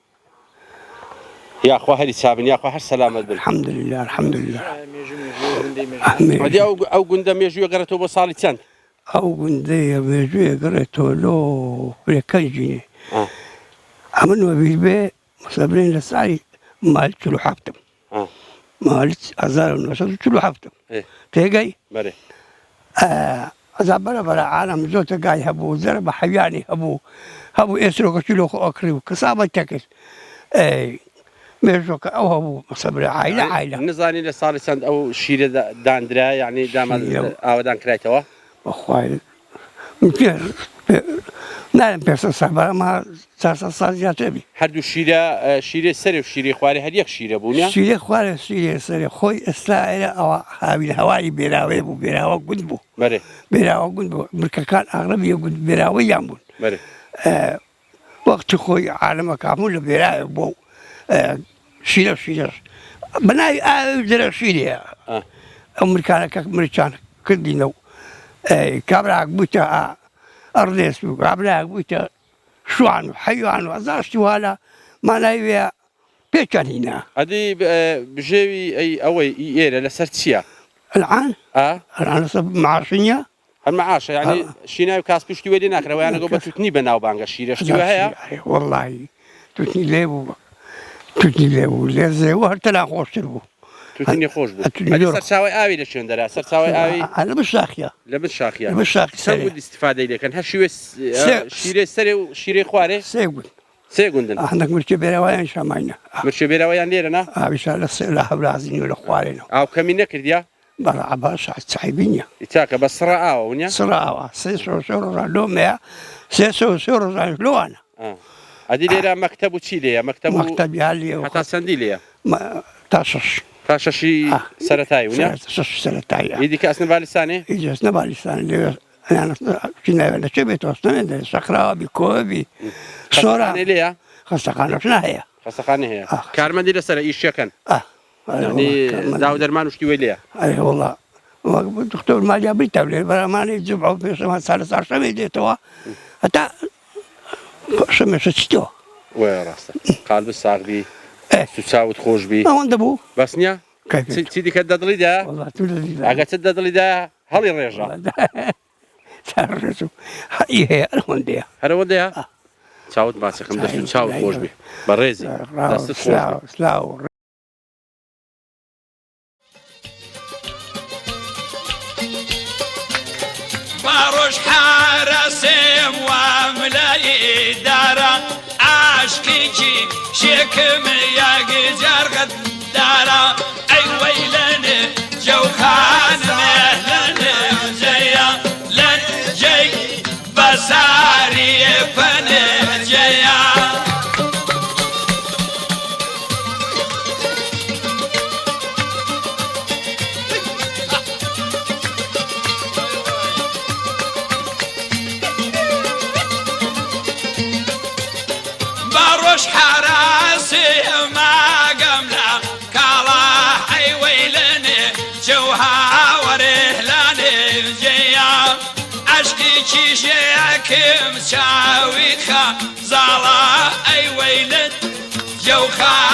يا أخوة هذه سابن يا أخوة السلامة الحمد لله الحمد لله هذه أو قندم يجوا قرأتوا بصالة سنة أو قندم يجوا قرأتوا له بريكنجي عملوا بالبيت مصابين للسعي ما قلت له حفتم ما قلت أزار الناس قلت له حفتم تيجي بري أزار برا عالم زوجته جاي هبو زرب حياني هبو يسرق كيلو أكريو كسابة تكل مێژۆکە ئەوە بوو مەسەبرە عایلە عایلە نزانی لە ساڵی چەند ئەو شیرە دانرا یعنی ئاوادان کرایتەوە بەخوای نارم پێسە سەبارەمە 400 سال زیاتربی هەردوو شیرە سەر و شیری خوارێ هەر یەک شیرە بوونە شیرێ خوارە شیرێ سەرێ خۆی ئێستا ئێرە ئەوە هاوی هەواری بێراوێ بوو بێراوە گوند بوو بێراوە گوند بوو مرکەکان ئاغربیە گوند بێراوەیان بوون وەختی خۆی عالەمە کامون لە بێراوێ بۆ شیرە شیرەش بەناوی ئاوێ جرە شیرەیە ئەو مرکانەکە مرچانە کردینە و کابراک بوویتە ئەڕدێس بوو کابراک بوویتە شوان و حەیوان و ئەزاشتی والا ماناوێ پێچەند هینە ئەدی بژێوی ئەوەی ئێرە لەسەر چییە؟ الآن لەسەر معاشنیە هەرمەعاشە یعنی شیناوی کاسپشتی وێ لێ ناکرەوە یانەگەڵ بە توتنی بەناوبانگە شیرەشتیوە هەیە؟ وەڵڵاهی توتنی لێ بوو توتنی لێ بوو لێزێوە هەر تەلا خۆشتر بوو توتنی خۆش بوو سەرچاوی ئاوی لە شوێن دەرا سەرچاوی ئاوی لە بشاخیە لە بشاخیە چەند گوند ئیستیفادەی لێکەن هەر شیرێ سەرێ و شیرەی خوارێ سێ گوندن هەندێک مرچە بێراوایان شاماینە مرچە بێراوەیان لێرەنا ئاویشا لە هەورازین و لە خوارێنەوە ئاو کەمی نەکردیا بەڵا باش چایبینە ئیتاکە بە سڕە ئاوە ونیا سڕە ئاوە 300 ڕۆژان لۆمەیە 300 ڕۆژان لۆوانە ئەدی لێرە مەکتەب و چی لێیە مەکتەبی لێ هەتا چەندی لێیە تا شەش تا شەشی سەرەتایی ونیا سەرەتایی ئیدی کە ئەسنە بالیستانێ هیچ ئەسنە بالیستان لێ ناوێت لە چێ بێتەوە ئەستەمێ سەخراوەبی کۆبی سۆرانێ لێیە خەستەخانەش نهەیە خەستەخانە هەیە کارمەندی لەسەر ئیشەکەن داو دەرمان وشتی وێ لێیە وڵا دکتۆر مالیا بریتە لێ بەرامانەی جوب ئەو پێشەمان ساڵە شەوێ دێتەوە هەتا شەمێشە چیتەوە وای ڕاستە قالب ساغبی سوچاوت خۆش بی ئەوەندە بوو بەس نییە چی دیکە دەدڵیدا ئەگە چ دەدڵیدا هەڵی ڕێژە هەیە هەرەوەندەیە هەرەوەندەیە چاوت باسەکەم دەست چاوت خۆش بی بە ڕێزی دەستت خۆش باڕۆژ حارەسێم وام لای دارە عاشقێکی شێکم یاگی جارغەت دارە ئەی وەیلەنێ جەوخانمێ لەنێ جەیە لەن جەی بەساری پەنێ جەیە باڕۆژ حراسی ماگەم لە کاڵا ئەی وەیلەنێ جەوهاوەرێ لانێ جێیا عەشقێکی شێکم چاوی خە زاڵا ئەی وەیلت جەوخا